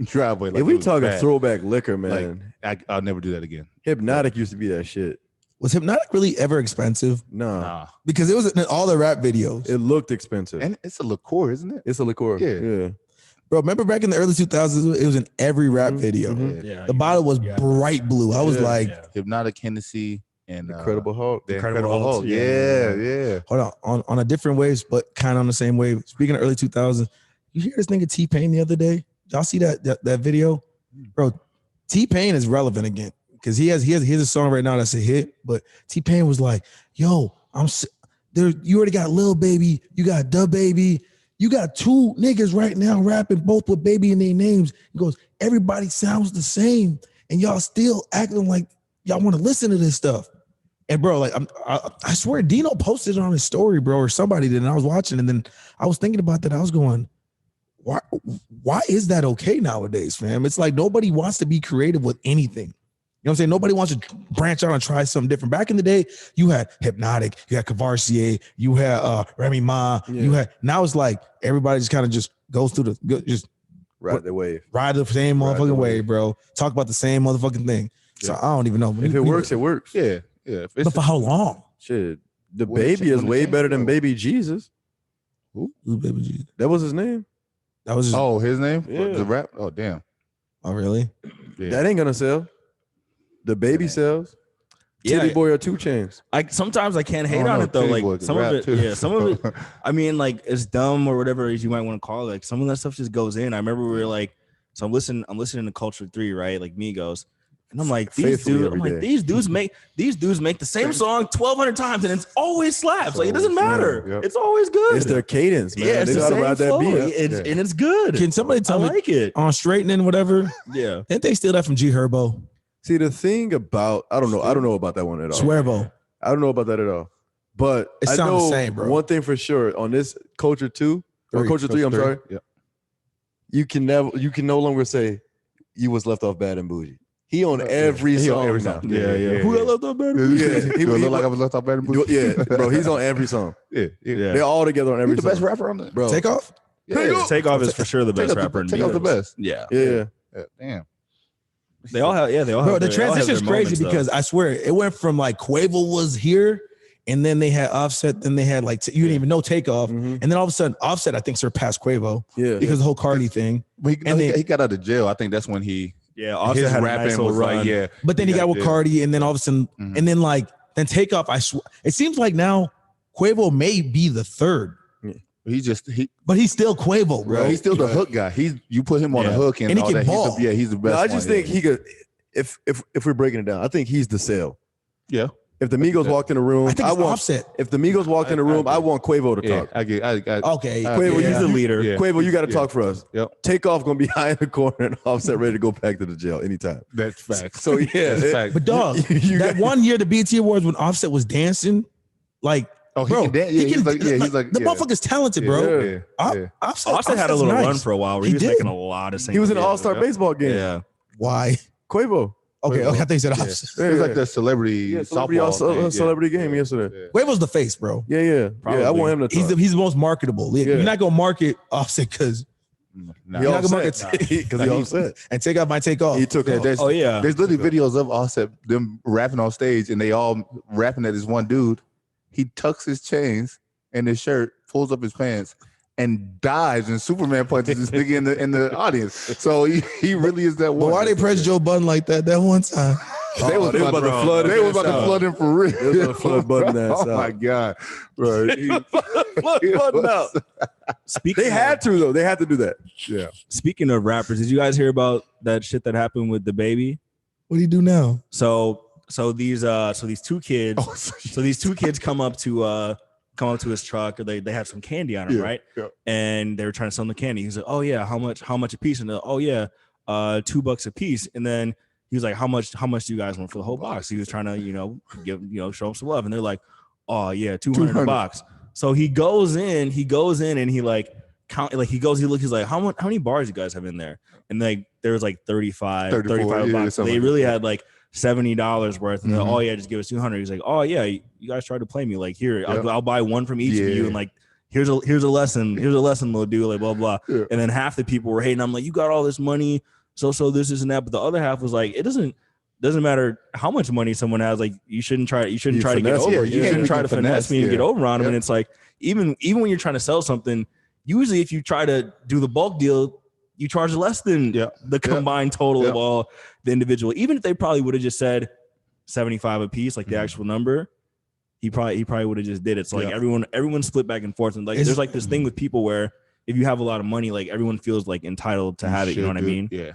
driveway. Like, if we it was talking bad. throwback liquor, man, I'll never do that again. Hypnotic used to be that shit. Was Hypnotic really ever expensive? Nah. Because it was in all the rap videos. It looked expensive. And it's a liqueur, isn't it? It's a liqueur. Yeah. Bro, remember back in the early 2000s, it was in every rap video. Mhm. yeah, The bottle was yeah. bright blue. I was Yeah. like, Hypnotic Hennessy and Incredible Hulk. the Incredible Incredible Hulk, Hulk. yeah. Yeah. hold on a different waves, but kind of on the same wave. Speaking of early 2000s, you hear this nigga T-Pain the other day? Y'all see that video? Bro, T-Pain is relevant again because he has a song right now that's a hit, but T-Pain was like, yo, you already got Lil Baby, you got Da Baby, you got two niggas right now rapping both with baby in their names. He goes, everybody sounds the same, and y'all still acting like y'all want to listen to this stuff. And bro, like I swear Dino posted it on his story, bro, or somebody did, and I was watching, and then I was thinking about that. I was going, why is that okay nowadays, fam? It's like nobody wants to be creative with anything. You know what I'm saying? Nobody wants to branch out and try something different. Back in the day, you had Hypnotic, you had Cavassier, you had Remy Ma, you had, now it's like everybody just kind of just goes through just Ride the wave. ride the same Ride the motherfucking way, wave. bro. Talk about the same motherfucking thing. So I don't even know. If it works, it works. Yeah. Yeah. If But for how long? Shit. The When baby it is cha- way when it better than changed, Baby Jesus. Who's Baby G? That was his name. That was just, Oh, his name? Yeah. The rap? Oh, damn. oh really? Yeah. That ain't gonna sell. The baby sells. Titty Boy or 2 Chainz. Sometimes I can't hate Oh, on no, it though. Titty Like Boy can some of rap, it, too. yeah, some of it. I mean, like it's dumb or whatever it is you might want to call it. Like some of that stuff just goes in. I remember we were like, so I'm listening to Culture 3, right? Like Migos. And I'm like, Faithfully every day. these dudes make the same song 1,200 times and it's always slaps. Like it doesn't matter. Yep. It's always good. It's their cadence, man. yeah, it's they the know how to same ride that flow. beat. And it's good. Can somebody I tell me like it. on straightening whatever? Yeah. Didn't they steal that from G Herbo? See, the thing about I don't know about that one at all. Swearbo. I don't know about that at all. But It I sounds know the same, bro. one thing for sure on this Culture 2 or Culture 3, I'm sorry. Yeah. You can no longer say you was left off bad and bougie. He on every He song. on every now. song. Yeah. Who got left up better? Yeah, He look like I was left off better. Yeah, bro, he's on every song. Yeah. They're all together on every He's the song. best rapper on the Bro. Take off? Yeah. Takeoff is for sure the best rapper in Take off the Migos. best. Yeah. Yeah. Yeah. Damn. They all have Bro, the they all have transition's their crazy moments, though. because I swear it went from like Quavo was here, and then they had Offset, then they had like you didn't even know Takeoff, Mhm. and then all of a sudden Offset I think surpassed Quavo Yeah. because the whole Cardi thing. But And then- he got out of jail. I think that's when he Yeah, Offset his had a rapping nice little was run. like, yeah. But then he got with yeah. Cardi, and then all of a sudden, Mhm. and then Takeoff. I swear it seems like now Quavo may be the third. Yeah. But he's still Quavo, bro. He's still the hook guy. You put him on the hook and he all can that. ball. He's the best. I just think he could. If we're breaking it down, I think he's the sale. Yeah. If the Migos walked in the room, I think it's want Offset. If the Migos walked in the room, I want Quavo to talk. Okay. Quavo, He's the leader. Yeah. Quavo, you got to talk for us. Yep. Takeoff gonna be high in the corner and Offset ready to go back to the jail anytime. That's facts. So That's facts. But dog, that one year the BET Awards when Offset was dancing, like, Oh, bro, he can dance. Yeah, he's like the motherfucker's talented, bro. Offset had a little run for a while where he was making a lot of singles. He was in an All-Star baseball game. Yeah. Why? Quavo. Okay, I think he said Yeah. Offset. It was like the celebrity softball celebrity game yesterday. Quavo's the face, bro. Yeah. Probably. I want him to talk. He's the most marketable. Yeah. You're not gonna market Offset because Nah. you're not gonna market because he Offset. and take off my take off. He took off. There's literally videos of Offset them rapping on stage and they all rapping at this one dude. He tucks his chains in his shirt, pulls up his pants, and dives and Superman punches this nigga in the audience. So he really is that But one. why they press Joe Budden like that one time? They was about to flood. They was about to flood him for real. They was about to flood Budden ass Oh my out. god, bro! Flood Budden out. They had to though. They had to do that. Yeah. Speaking of rappers, did you guys hear about that shit that happened with the baby? What do you do now? So these two kids come up to his truck, or they have some candy on him, right? Yeah. And they were trying to sell him the candy. He's like, "Oh yeah, how much a piece?" And they're, "Oh yeah, $2 a piece." And then he was like, how much do you guys want for the whole box? He was trying to, show him some love. And they're like, "Oh yeah, $200 a box." So he goes in and he like count, like he looks, he's like, how many bars you guys have in there? And like there was like 35 bucks. They really had like $70 worth. And they're, "Oh yeah, just give us 200. He's like, "Oh yeah, you guys tried to play me. Like here, I'll buy one from each of you, and like here's a lesson, little dude, like blah blah." Yeah. And then half the people were hating. I'm like, "You got all this money, so this and that." But the other half was like, it doesn't matter how much money someone has. Like you shouldn't try to get over. You shouldn't try to finesse me and get over on them. And it's like even when you're trying to sell something, usually if you try to do the bulk deal, you charge less than the combined total of all the individual. Even if they probably would have just said 75 a piece, like the actual number, he probably would have just did it. So like everyone split back and forth. And like there's like this thing with people where if you have a lot of money, like everyone feels like entitled to have it. You know what I mean? Yeah.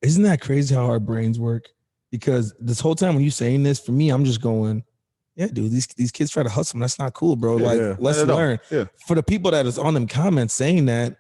Isn't that crazy how our brains work? Because this whole time when you're saying this, for me, I'm just going, yeah, dude, these kids try to hustle. That's not cool, bro. Like, let's learn. Yeah. For the people that is on them comments saying that,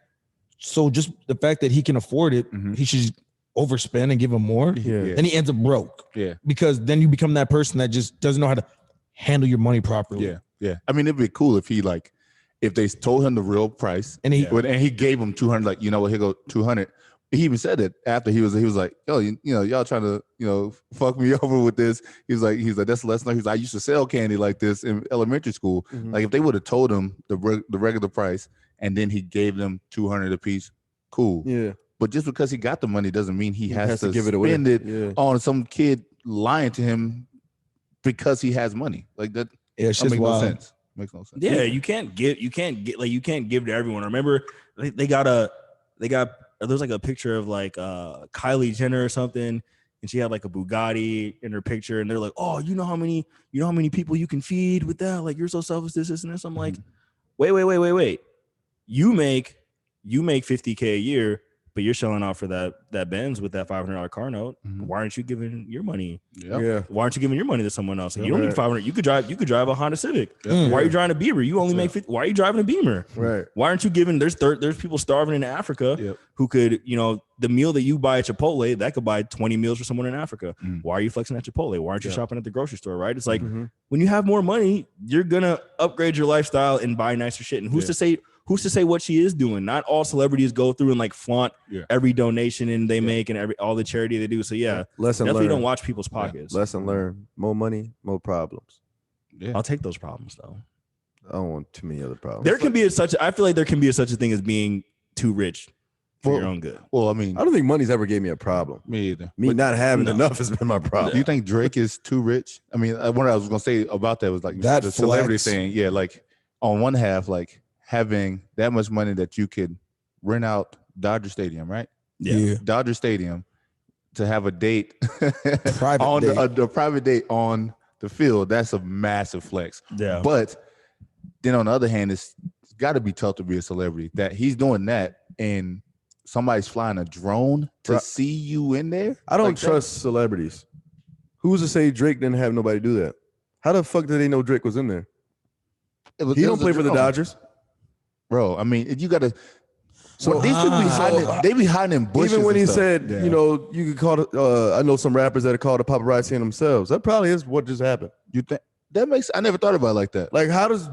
so just the fact that he can afford it, he should overspend and give him more. Yeah. Then he ends up broke. Yeah. Because then you become that person that just doesn't know how to handle your money properly. Yeah. Yeah. I mean, it'd be cool if if they told him the real price and he gave him 200, like, you know what, here go 200. He even said it after he was like, "Yo, y'all trying to, fuck me over with this." He's like, "That's less than." He's like, "I used to sell candy like this in elementary school." Like if they would have told him the regular price and then he gave them 200 a piece, cool. Yeah. But just because he got the money doesn't mean he has to give it away. spend it on some kid lying to him because he has money. Like that. Yeah, it's That just makes wild. no sense. Makes no sense. Yeah, you can't give to everyone. Remember, there's like a picture of like Kylie Jenner or something, and she had like a Bugatti in her picture, and they're like, "Oh, you know how many people you can feed with that? Like you're so selfish, this and this." I'm like, wait. You make $50K a year, but you're selling out for that Benz with that $500 car note. Why aren't you giving your money? Yeah. Why aren't you giving your money to someone else? Like, you don't need 500. You could drive a Honda Civic. Why are you driving a Beamer? You only make 50. Why are you driving a Beamer? Right. Why aren't you giving? There's people starving in Africa who could, the meal that you buy at Chipotle, that could buy 20 meals for someone in Africa. Why are you flexing at Chipotle? Why aren't you shopping at the grocery store? Right? It's like when you have more money, you're gonna upgrade your lifestyle and buy nicer shit. And who's to say what she is doing? Not all celebrities go through and like flaunt every donation and they make and all the charity they do. So Lesson definitely learned. don't watch people's pockets. Lesson learned. More money, more problems. Yeah. I'll take those problems though. I don't want too many other problems. There can be I feel like there can be such a thing as being too rich for your own good. Well, I mean, I don't think money's ever gave me a problem. me either. Me But not having enough has been my problem. do you think Drake is too rich? I mean, what I was gonna say about that was like That the celebrity flex. thing. Yeah, like on one half, like having that much money that you could rent out Dodger Stadium, right? Yeah. Dodger Stadium to have a date Private on date. a private date on the field. That's a massive flex. Yeah. But then on the other hand, it's got to be tough to be a celebrity. That he's doing that, and somebody's flying a drone to Right. see you in there. I don't Like that? trust celebrities. Who's to say Drake didn't have nobody do that? How the fuck did they know Drake was in there? He it don't was a play for the drone. Dodgers. Bro. I mean, you got to. So These people be hiding. They be hiding in bushes. Even when and he stuff. said, Yeah. you know, you could call it, I know some rappers that are called the paparazzi in themselves. That probably is what just happened. You think that makes? I never thought about it like that. Like, how does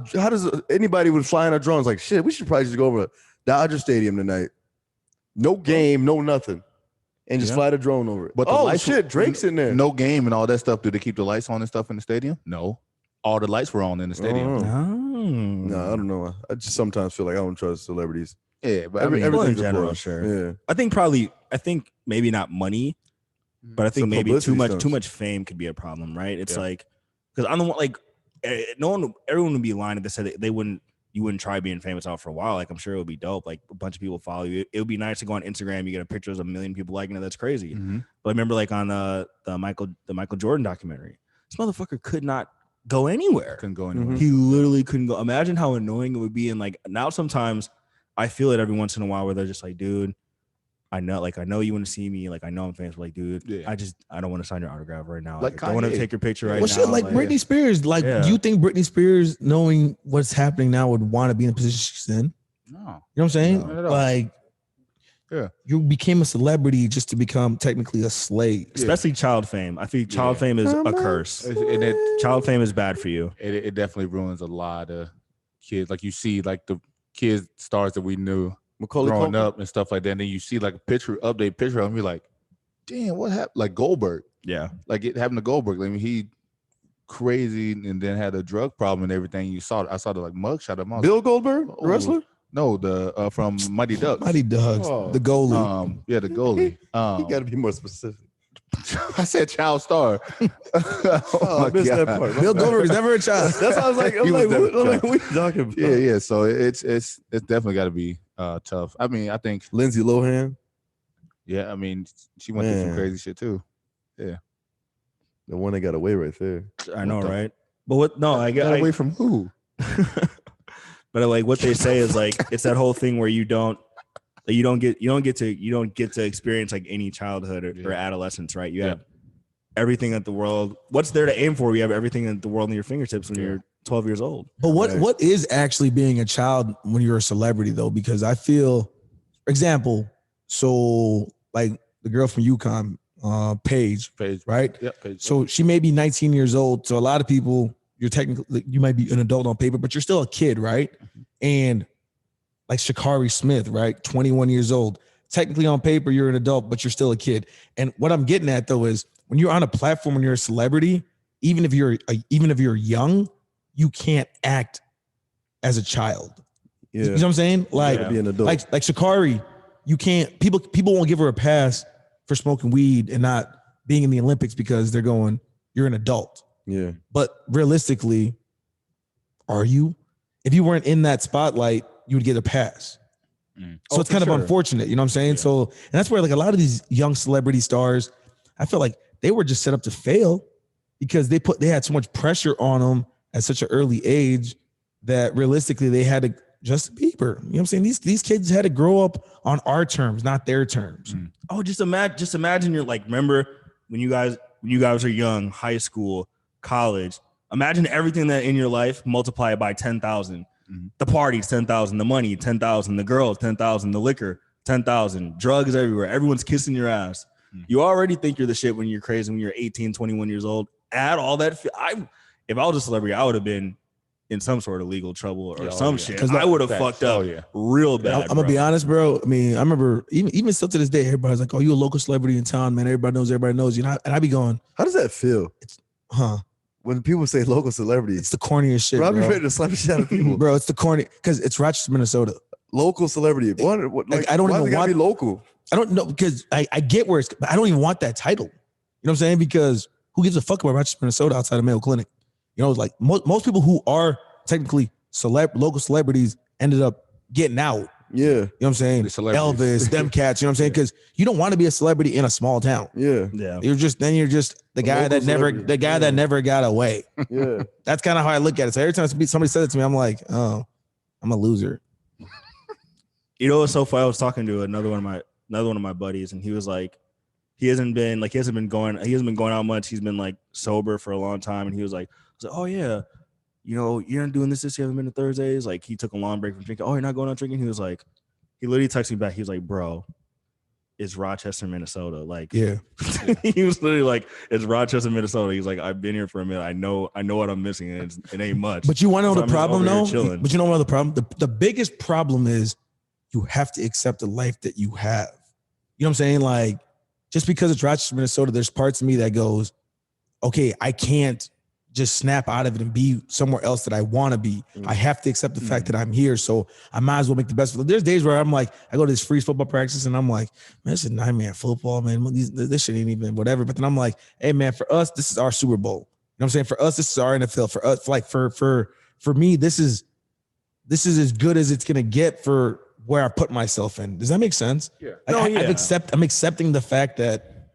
anybody with flying a drone like shit? We should probably just go over to Dodger Stadium tonight. No game, no nothing, and just Yeah. fly the drone over it. But the oh lights shit, Drake's in there. No game and all that stuff. Do they keep the lights on and stuff in the stadium? No, all the lights were on in the stadium. Oh. No, I don't know. I just sometimes feel like I don't trust celebrities. Yeah, but Every- I mean, Well, in everything's a general, plus. sure. Yeah. I think maybe not money, but I think Some maybe publicity too stunts. much fame could be a problem, right? It's Yeah. like because I'm the one like everyone would be lying if they said that you wouldn't try being famous out for a while. Like I'm sure it would be dope. Like a bunch of people follow you. It would be nice to go on Instagram. You get a picture of a million people liking it. That's crazy. mhm. But I remember like on the Michael Jordan documentary, this motherfucker could not go anywhere. couldn't go anywhere. He literally couldn't go. Imagine how annoying it would be. And like now, sometimes I feel it every once in a while where they're just like, dude, I know you want to see me. Like I know I'm famous. But like, dude, Yeah. I don't want to sign your autograph right now. Like I don't want to Kanye. take your picture right well, now. shit, like Britney Spears. Like, Yeah. do you think Britney Spears, knowing what's happening now, would want to be in the position she's in? No, You know what I'm saying? Not at all. Like, Yeah. you became a celebrity just to become technically a slave. especially child fame. I think child Yeah. fame is a curse. and it, Child fame is bad for you. it definitely ruins a lot of kids. Like you see, like the kids stars that we knew Macaulay growing Culkin. up and stuff like that. And then you see like a update picture of him. You're like, damn, what happened? Like Goldberg, Yeah. like it happened to Goldberg. I mean, he crazy and then had a drug problem and everything. I saw the like mugshot of him. I was Bill Goldberg, the Oh. wrestler. No, the from Mighty Ducks. Mighty Ducks, Oh. the goalie. Yeah, the goalie. You got to be more specific. I said child star. Oh, I missed that part. Bill Goldberg is never a child. That's how I was like, He was never what are you talking about? Yeah. So it's definitely got to be tough. I mean, I think Lindsay Lohan, yeah. I mean, she went through some Man. crazy shit too. the one that got away right there. I know, the- right? But what? No, I get. Got away from who? But like what they say is like it's that whole thing where you don't get to experience like any childhood or Yeah. adolescence, right? You Yeah. have everything that the world. What's there to aim for? You have everything in the world in your fingertips when Yeah. you're 12 years old. But what Right. what is actually being a child when you're a celebrity though? Because I feel, for example, so like the girl from UConn, Paige, Page. right? Yep. Page. So she may be 19 years old. So a lot of people, you're technically, you might be an adult on paper, but you're still a kid, right? And like Sha'Carri Smith, right? 21 years old. Technically on paper, you're an adult, but you're still a kid. And what I'm getting at though is when you're on a platform and you're a celebrity, even if you're young, you can't act as a child. Yeah, You know what I'm saying? Like, gotta be an adult. like Sha'Carri, you can't. People won't give her a pass for smoking weed and not being in the Olympics because they're going, you're an adult. yeah, But realistically, are you? If you weren't in that spotlight, you would get a pass. Mm. So Oh, it's for kind of sure. unfortunate, you know what I'm saying? Yeah. So, and that's where like a lot of these young celebrity stars, I feel like they were just set up to fail because they had so much pressure on them at such an early age that realistically they had to Justin Bieber. You know what I'm saying? These kids had to grow up on our terms, not their terms. Mm. Oh, just imagine you're like, remember when you guys are young, high school, college. Imagine everything that in your life multiply it by 10,000. Mhm. The parties, 10,000. The money, 10,000. The girls, 10,000. The liquor, 10,000. Drugs everywhere. Everyone's kissing your ass. Mhm. You already think you're the shit when you're crazy when you're 18, 21 years old. Add all that. If I was a celebrity, I would have been in some sort of legal trouble or Yeah, some yeah. shit. 'Cause I would have Facts. fucked up Oh yeah. real bad. I'm gonna be honest, bro. I mean, I remember even still to this day, everybody's like, "Oh, you a local celebrity in town, man. Everybody knows you." And I be going, How does that feel "Huh? when people say local celebrities? It's the corniest shit, Bro, I'd be bro. ready to slap the shit out of people. Bro, it's the corny because it's Rochester, Minnesota. Local celebrity. What, Like, I don't why even does it gotta want- be local. I don't know because I get where it's, but I don't even want that title. You know what I'm saying? Because who gives a fuck about Rochester, Minnesota outside of Mayo Clinic? You know, it's like most people who are technically local celebrities ended up getting out. Yeah, You know what I'm saying? The celebrities. Elvis, them cats. You know what I'm saying? Because you don't want to be a celebrity in a small town. yeah, Yeah. You're just the A guy local that celebrity. that never got away. yeah. That's kind of how I look at it. So every time somebody says it to me, I'm like, oh, I'm a loser. You know, it's so funny. I was talking to another one of my buddies, and he was like, he hasn't been going out much. He's been like sober for a long time, and he was like, oh yeah, you know, you're not doing this. You haven't been to Thursdays. Like, he took a long break from drinking. Oh, you're not going out drinking. He was like, he literally texted me back. He was like, bro, it's Rochester, Minnesota. Like, Yeah. he was literally like, it's Rochester, Minnesota. He's like, I've been here for a minute. I know what I'm missing, and it ain't much. But you want to know So the I'm just problem, over here though? chilling. But you know what the problem? The biggest problem is you have to accept the life that you have. You know what I'm saying? Like, just because it's Rochester, Minnesota, there's parts of me that goes, okay, I can't just snap out of it and be somewhere else that I want to be. I have to accept the fact that I'm here. So I might as well make the best of it. There's days where I'm like, I go to this free football practice and I'm like, man, this is 9-man football, man. This shit ain't even whatever. But then I'm like, hey man, for us, this is our Super Bowl. You know what I'm saying? For us, this is our NFL. For us, like for me, this is as good as it's gonna get for where I put myself in. Does that make sense? Yeah. Like, I'm accepting the fact that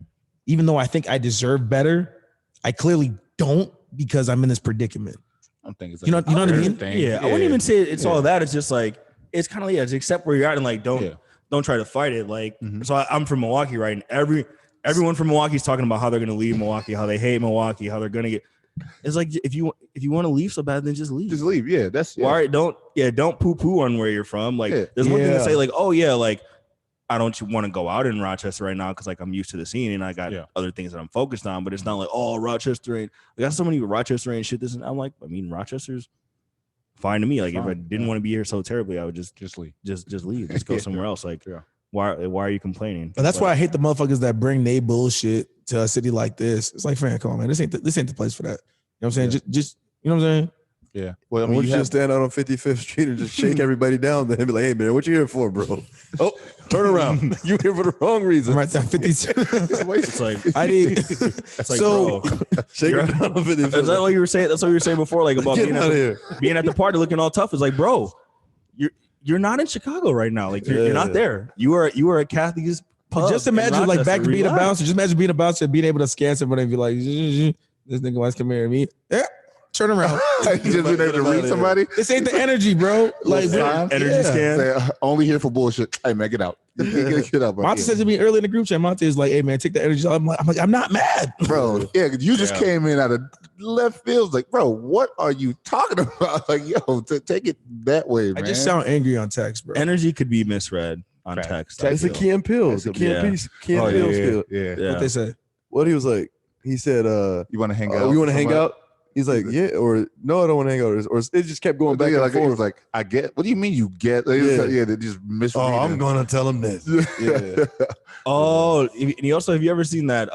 even though I think I deserve better, I clearly don't, because I'm in this predicament. I'm thinking it's You know what I mean? Yeah, I wouldn't even say it's all that. It's just like, it's kind of, just accept where you're at and like don't try to fight it. Like, so I'm from Milwaukee, right? And everyone from Milwaukee is talking about how they're gonna leave Milwaukee, how they hate Milwaukee, how they're gonna get. It's like, if you want to leave so bad, then just leave. Just leave. Yeah, that's why. Don't poo poo on where you're from. Like, there's one thing to say, like, oh yeah, like, I don't want to go out in Rochester right now because like I'm used to the scene and I got other things that I'm focused on. But it's not like, oh, Rochester ain't. I got so many Rochester ain't shit. This and I'm like, I mean, Rochester's fine to me. Like, if I didn't want to be here so terribly, I would just leave. Just leave. Just go somewhere else. Like, why are you complaining? But that's why I hate the motherfuckers that bring they bullshit to a city like this. It's like, fam, come on, man. This ain't the place for that. You know what I'm saying? Just you know what I'm saying? Yeah. Well, I mean, why don't you just stand out on 55th Street and just shake everybody down then and be like, hey man, what you here for, bro? Oh, turn around. You here for the wrong reason. I'm right there, 52. It's like, I need it's like, so bro, Shake it down on 55th. is that what you were saying? That's what you were saying before, like about Get being out of here. being at the party looking all tough. It's like, bro, you're not in Chicago right now. Like, you're not there. You are at Kathy's pub. just imagine like back being a Relax. bouncer. Just imagine being a bouncer and being able to scan somebody and be like, this nigga wants to come here and me. Yeah. Turn around. you just been able to read somebody. This ain't the energy, bro. Like, energy scan. Say, only here for bullshit. Hey man, get out. Get out, bro. Monte said to me early in the group chat. Monte is like, "Hey man, take the energy." I'm like, I'm not mad, Bro, yeah, you just came in out of left field. Like, bro, what are you talking about? Like, yo, take it that way, man. I just sound angry on text, bro. Energy could be misread on text. It's a Key and Peele. It's a Key and Peele skill. Yeah. What they say? What he was like, he said, You want to hang out? you want to hang out? He's like, yeah, or no, I don't want to hang out. Or it just kept going back and like, forth. It was like, I get. What do you mean you get? They just misread. Oh, I'm gonna tell him this. Yeah. Oh, and you also, have you ever seen that?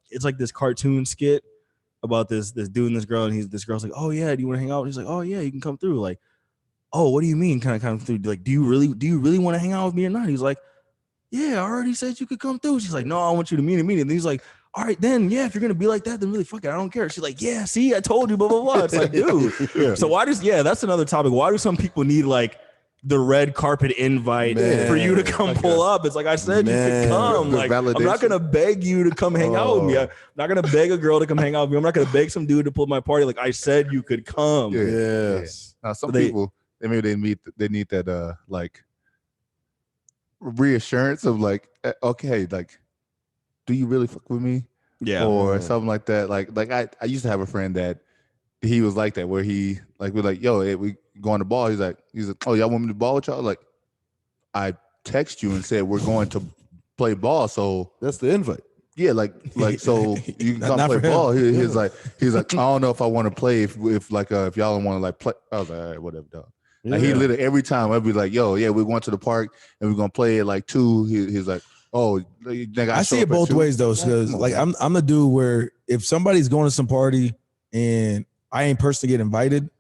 It's like this cartoon skit about this dude and this girl, and this girl's like, oh yeah, do you want to hang out? He's like, oh yeah, you can come through. Like, oh, what do you mean? Kind of come through? Like, do you really want to hang out with me or not? He's like, yeah, I already said you could come through. She's like, no, I want you to meet him. And he's like, all right, then, yeah, if you're gonna be like that, then really, fuck it, I don't care. She's like, yeah, see, I told you, blah blah blah. It's like, dude. So why that's another topic. Why do some people need like the red carpet invite for you to come pull up? It's like, I said you could come. Like, I'm not gonna beg you to come hang out with me. I'm not gonna beg a girl to come hang out with me. I'm not gonna beg some dude to pull my party. Like, I said you could come. Yes. Now some people, they need that like reassurance of like, okay, like, do you really fuck with me? Yeah. Or something like that. Like I used to have a friend that he was like that, where he like, we're like, yo, hey, we going to ball. He's like, oh, y'all want me to ball with y'all? Like, I text you and said we're going to play ball. So That's the invite. yeah, like so you can come Not play for him. ball. He's like, I don't know if I want to play if y'all don't want to like play. I was like, all right, whatever, dog. Like, he literally every time I'd be like, yo, yeah, we're going to the park and we're gonna play at like 2. He's like, oh, I see it both ways though, because like I'm the dude where if somebody's going to some party and I ain't personally get invited,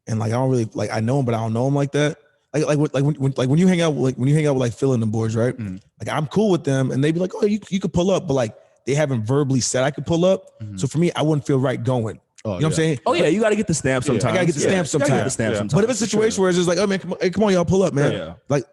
and like I don't really like I know him, but I don't know him like that. When you hang out with like Phil and the boys, right? Mm-hmm. Like I'm cool with them, and they be like, oh, you could pull up, but like they haven't verbally said I could pull up. Mm-hmm. So for me, I wouldn't feel right going. You know what I'm saying? Oh yeah, you got to get the stamp sometimes. I gotta get the stamp sometimes. You gotta get the stamp sometimes. But if it's a situation where it's just like, oh man, come on, y'all pull up, man. Yeah. Like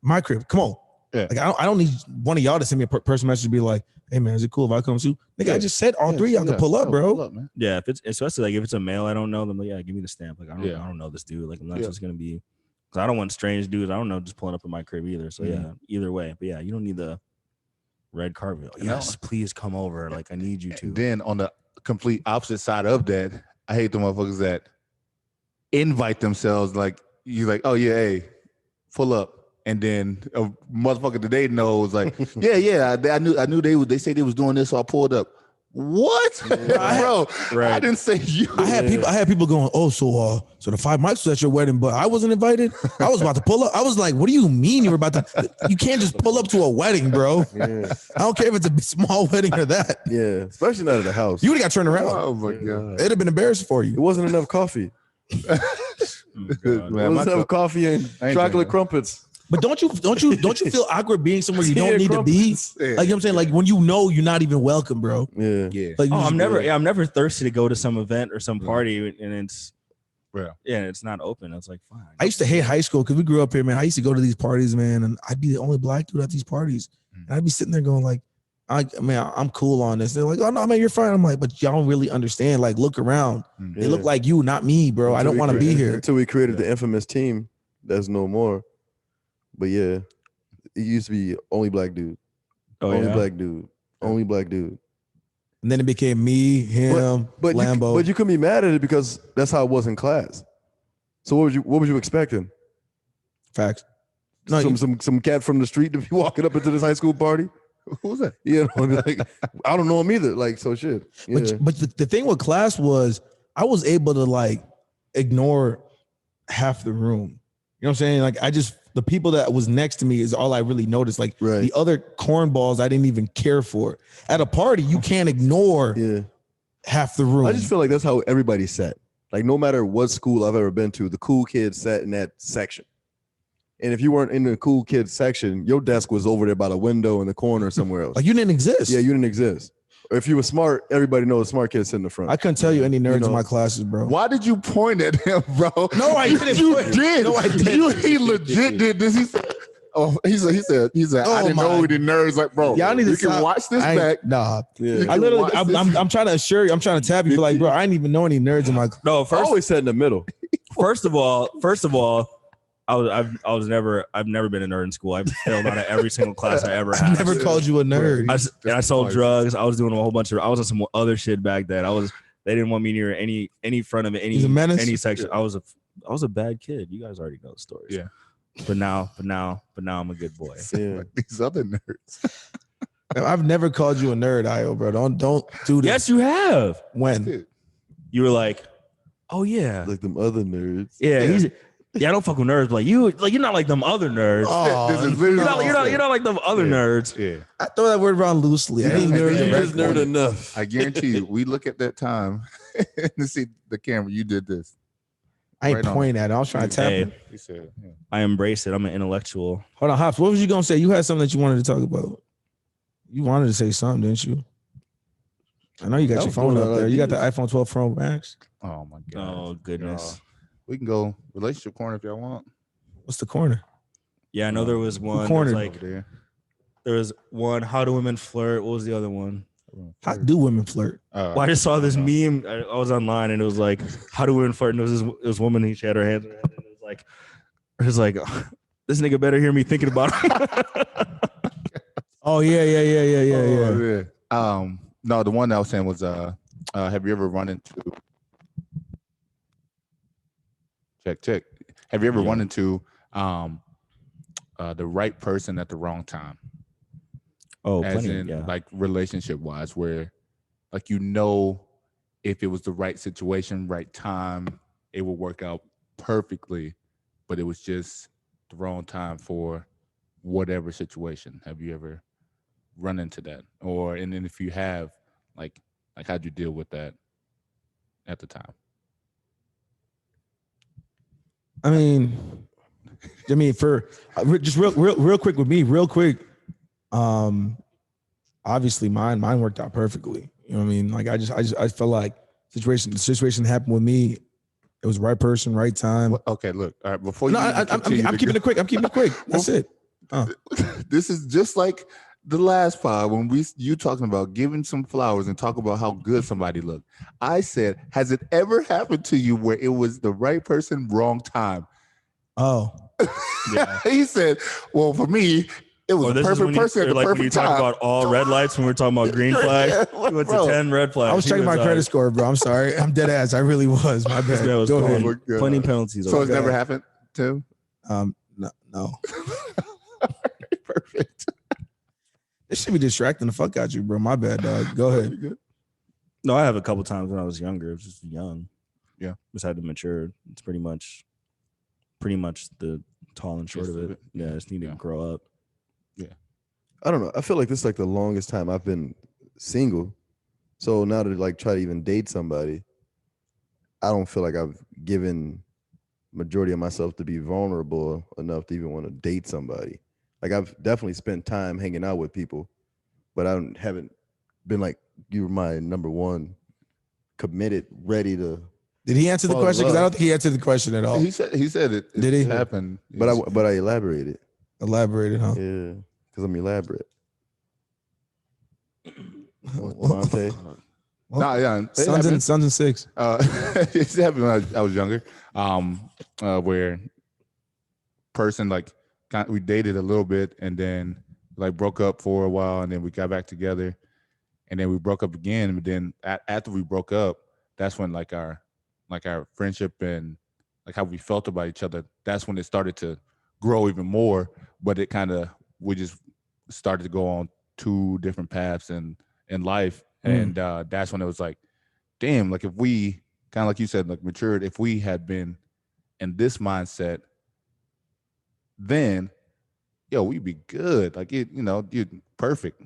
my crib, come on. Yeah. Like I don't need one of y'all to send me a personal message to be like, hey man, is it cool if I come too? Nigga, I just said all 3 y'all can pull up, bro. Pull up, man. Yeah, if it's especially like if it's a male I don't know, then yeah, give me the stamp. Like I don't know this dude. Like I'm not just gonna be Because I don't want strange dudes. I don't know, just pulling up in my crib either. So Mm-hmm. yeah, either way. But yeah, you don't need the red carpet. Yes, please come over. Like I need you to. And then on the complete opposite side of that, I hate the motherfuckers that invite themselves. Like you like, oh yeah, hey, pull up. And then a motherfucker that they know is like, yeah, I knew they say they was doing this, so I pulled up. What, bro? Right. I didn't say you. I had people going, oh, so the 5 mics was at your wedding, but I wasn't invited. I was about to pull up. I was like, what do you mean you were about to? You can't just pull up to a wedding, bro. Yeah. I don't care if it's a small wedding or that. Yeah. Especially not at the house. You would have got turned around. Oh my god, It'd have been embarrassing for It you. wasn't enough coffee. Oh, God. It man, wasn't enough coffee and ain't chocolate drinking. crumpets. But don't you feel awkward being somewhere you don't Yeah, need to be? crumpets. Yeah. Like, you know what I'm saying? Like when you know you're not even welcome, bro. Yeah. yeah, Like, you Oh, just- I'm never thirsty to go to some event or some party and it's yeah. it's not open. It's like fine. I used to hate high school because we grew up here, man. I used to go to these parties, man, and I'd be the only black dude at these parties. And I'd be sitting there going like, I'm cool on this. They're like, oh no, man, you're fine. I'm like, but y'all don't really understand. Like, look around. They look like you, not me, bro. I don't want to be here. Until we created the infamous team that's no more. But yeah, it used to be only black dude. Only black dude. Only black dude. And then it became me, him, But Lambo. you couldn't be mad at it because that's how it was in class. So what was you expecting? Facts. No, some cat from the street to be walking up into this high school party? Who was that? You know, like I don't know him either. Like so shit. Yeah. But the thing with class was I was able to like ignore half the room. You know what I'm saying? Like the people that was next to me is all I really noticed. Like Right. the other cornballs I didn't even care for. At a party, you can't ignore Yeah. half the room. I just feel like that's how everybody sat. Like no matter what school I've ever been to, the cool kids sat in that section. And if you weren't in the cool kids section, your desk was over there by the window in the corner or somewhere else. like you didn't exist. Yeah, you didn't exist. Or if you were smart, everybody knows smart kids sit in the front. I couldn't tell you any nerds You know. in my classes, bro. Why did you point at him, bro? No, I didn't. You did. No, I didn't. He legit did this. He said, "Oh, he said, Oh, I didn't my- know we did nerds." Like, bro, Y'all need to you can stop. watch this I ain't- back. Nah. Yeah. I literally, watch this. I'm trying to assure you, I'm trying to tap you for like, bro, I didn't even know any nerds in my. No, I first always sat in the middle. first of all, I've never been a nerd in school. I've failed out of every single class I ever I had. never called you a nerd. I sold drugs. I was doing a whole bunch of. I was on some other shit back then. They didn't want me near any front of He's a menace? any section. I was a bad kid. You guys already know the stories. Yeah. But now I'm a good boy. Yeah. Like these other nerds. I've never called you a nerd, Io, bro. Don't do this. Yes, you have. When? You were like, oh yeah, Like them other nerds. yeah. I don't fuck with nerds. But you're not like them other nerds. Oh, This is literally You're not like them other nerds. Yeah, I throw that word around loosely. I Yeah, ain't I nerd. think You you're just nerd enough. I guarantee you. We look at that time and see the camera. You did this. I ain't Right on. pointing at it. I was trying to tap Hey, him. He said, yeah. I embrace it. I'm an intellectual. Hold on, Hops. What was you gonna say? You had something that you wanted to talk about. You wanted to say something, didn't you? I know you got That your was phone going up on there. You got the ideas. iPhone 12 Pro Max. "Oh my god." Oh goodness. We can go relationship corner if y'all want. What's the corner? Yeah, I know there was one. cornered? There was like Over there. there was one. How do women flirt? What was the other one? How do women flirt? Well, I just saw this meme. I was online and it was like, how do women flirt? And it was this woman. She had her hands around it. And it was like, this nigga better hear me thinking about it. Oh yeah. Oh, yeah. No, the one I was saying was have you ever run into check? Have you ever run into the right person at the wrong time? Oh, As plenty. in Yeah. like relationship wise, where like if it was the right situation, right time, it would work out perfectly, but it was just the wrong time for whatever situation. Have you ever run into that? And then if you have, like how'd you deal with that at the time? I mean, for just real quick with me, real quick. Obviously mine worked out perfectly. You know what I mean? Like I felt like the situation happened with me. It was the right person, right time. Well, okay, look. All right, before No, you I'm continue to keeping it quick. I'm keeping it quick. That's it. this is just like the last pod when you talking about giving some flowers and talk about how good somebody looked. I said, has it ever happened to you where it was the right person, wrong time? Oh, Yeah. He said, "Well, for me, it was Or the this is perfect when you, person at or the like when perfect you talk time." about all red lights when we're talking about green flags. Yeah, He went to bro. 10 red flags. I was He checking my credit like, score, bro. I'm sorry. I'm dead ass. I really was. My This bad. guy was Go calling ahead. God. plenty penalties. So over it's there. never happened, Tim. No. Perfect. This should be distracting the fuck out you, bro. My bad, dog. Go ahead. Good. No, I have a couple times when I was younger. It was just young. Yeah. Just had to mature. It's pretty much the tall and short Gist of of it. it. Yeah, I just need to Yeah. grow up. I don't know. I feel like this is like the longest time I've been single. So now to like try to even date somebody, I don't feel like I've given majority of myself to be vulnerable enough to even want to date somebody. Like I've definitely spent time hanging out with people, but haven't been like, you were my number one, committed, ready to. Did he answer the Fall in question? Because I love. don't think he answered the question at all. He said it. Did he? Happened? But I elaborated. Elaborated, huh? Yeah, because I'm elaborate. Monte. Nah, yeah, it Sons happened. and six. It happened when I was younger. Where person like we dated a little bit and then like broke up for a while and then we got back together and then we broke up again. But then after we broke up, that's when like our friendship and like how we felt about each other. That's when it started to grow even more. But it kind of we just started to go on two different paths in life, and that's when it was like, damn, like if we kind of like you said, like matured, if we had been in this mindset, then we'd be good. Like it, you perfect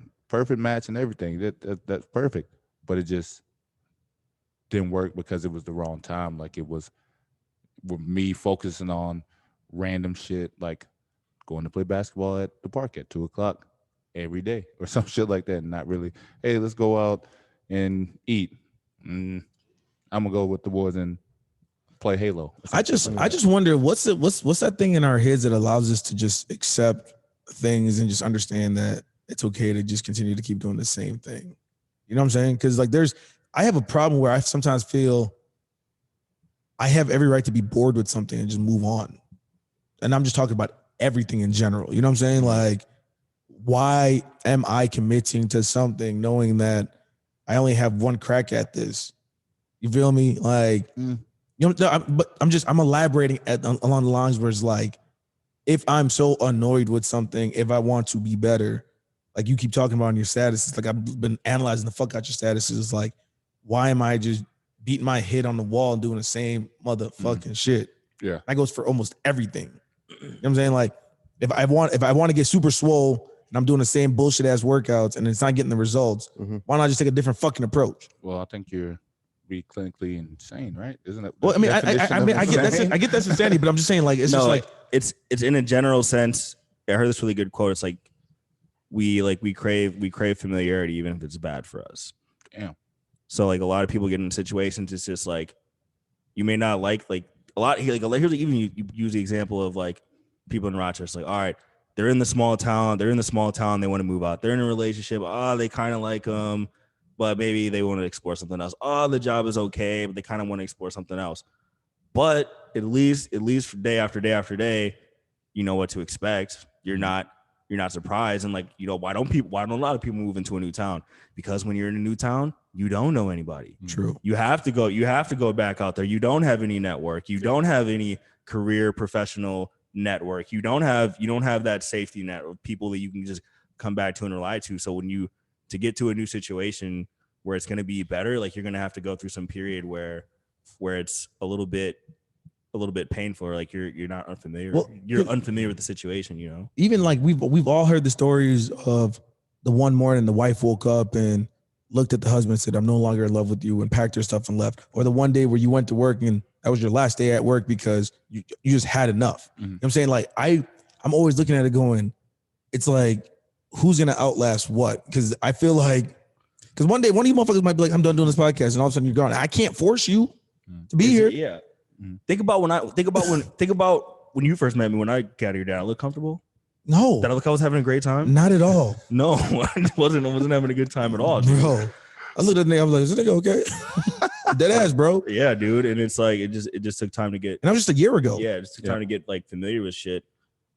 match and everything. That's perfect. But it just didn't work because it was the wrong time. Like it was with me focusing on random shit, like going to play basketball at the park at 2:00 every day or some shit like that. And not really, hey, let's go out and eat. I'm gonna go with the boys and play Halo. I just wonder what's that thing in our heads that allows us to just accept things and just understand that it's okay to just continue to keep doing the same thing. You know what I'm saying? Because like I have a problem where I sometimes feel I have every right to be bored with something and just move on. And I'm just talking about everything in general. You know what I'm saying? Like, why am I committing to something knowing that I only have one crack at this? You feel me? Like, but I'm elaborating along the lines where it's like, if I'm so annoyed with something, if I want to be better, like you keep talking about in your statuses, like I've been analyzing the fuck out your statuses. It's like, why am I just beating my head on the wall and doing the same motherfucking shit? Yeah. That goes for almost everything. You know what I'm saying? Like, if I want to get super swole and I'm doing the same bullshit ass workouts and it's not getting the results, why not just take a different fucking approach? Well, I think you're be clinically insane, right? Isn't it? Well, I mean, I get that's insanity, but I'm just saying, like, it's just like it's in a general sense. I heard this really good quote. It's like we crave familiarity even if it's bad for us. Damn. So like a lot of people get in situations. It's just like you may not like a lot. Here's even you use the example of like people in Rochester. Like, all right, they're in the small town. They want to move out. They're in a relationship. They kind of like them. But maybe they want to explore something else. The job is okay, but they kind of want to explore something else. But at least day after day after day, you know what to expect. You're not surprised. And like, why don't a lot of people move into a new town? Because when you're in a new town, you don't know anybody. True. You have to go back out there. You don't have any network. You don't have any career professional network. You don't have that safety net of people that you can just come back to and rely to. So to get to a new situation where it's going to be better, like you're going to have to go through some period where it's a little bit painful, or like you're not unfamiliar. Well, you're unfamiliar with the situation, Even like we've all heard the stories of the one morning the wife woke up and looked at the husband and said, "I'm no longer in love with you," and packed her stuff and left. Or the one day where you went to work and that was your last day at work because you just had enough. You know what I'm saying? Like I'm always looking at it going, it's like, who's gonna outlast what? Because I feel like, because one day one of you motherfuckers might be like, I'm done doing this podcast, and all of a sudden you're gone. I can't force you to be here. Yeah. Think about when you first met me. When I got here, did I look comfortable? No, Did I look like I was having a great time? not at all. No, I wasn't having a good time at all, dude. Bro. I looked at the nigga, I was like, is this nigga okay? Dead ass, bro. Yeah, dude. And it's like it just took time to get. And that was just a year ago. Yeah, it just took time to get like familiar with shit.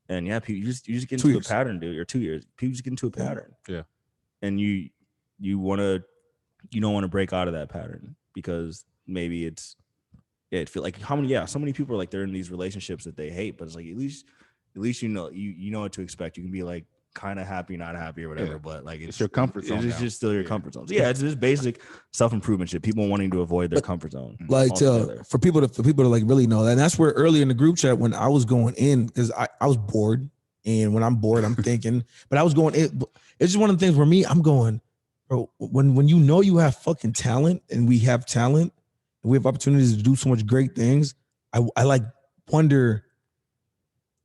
And yeah, people, you just get 2 into years. a pattern, dude. Or 2 years. People just get into a pattern. Yeah. And you don't want to break out of that pattern because maybe it feel like so many people are like they're in these relationships that they hate, but it's like at least you know what to expect. You can be like kind of happy, not happy or whatever, but like it's your comfort zone. It's just still your comfort zone. So yeah, it's just basic self-improvement shit. People wanting to avoid their comfort zone. Like for people to like really know that. And that's where earlier in the group chat when I was going in, because I was bored. And when I'm bored, I'm thinking, but I was going, it's just one of the things where I'm going, bro, when you know you have fucking talent and we have talent and we have opportunities to do so much great things, I like wonder,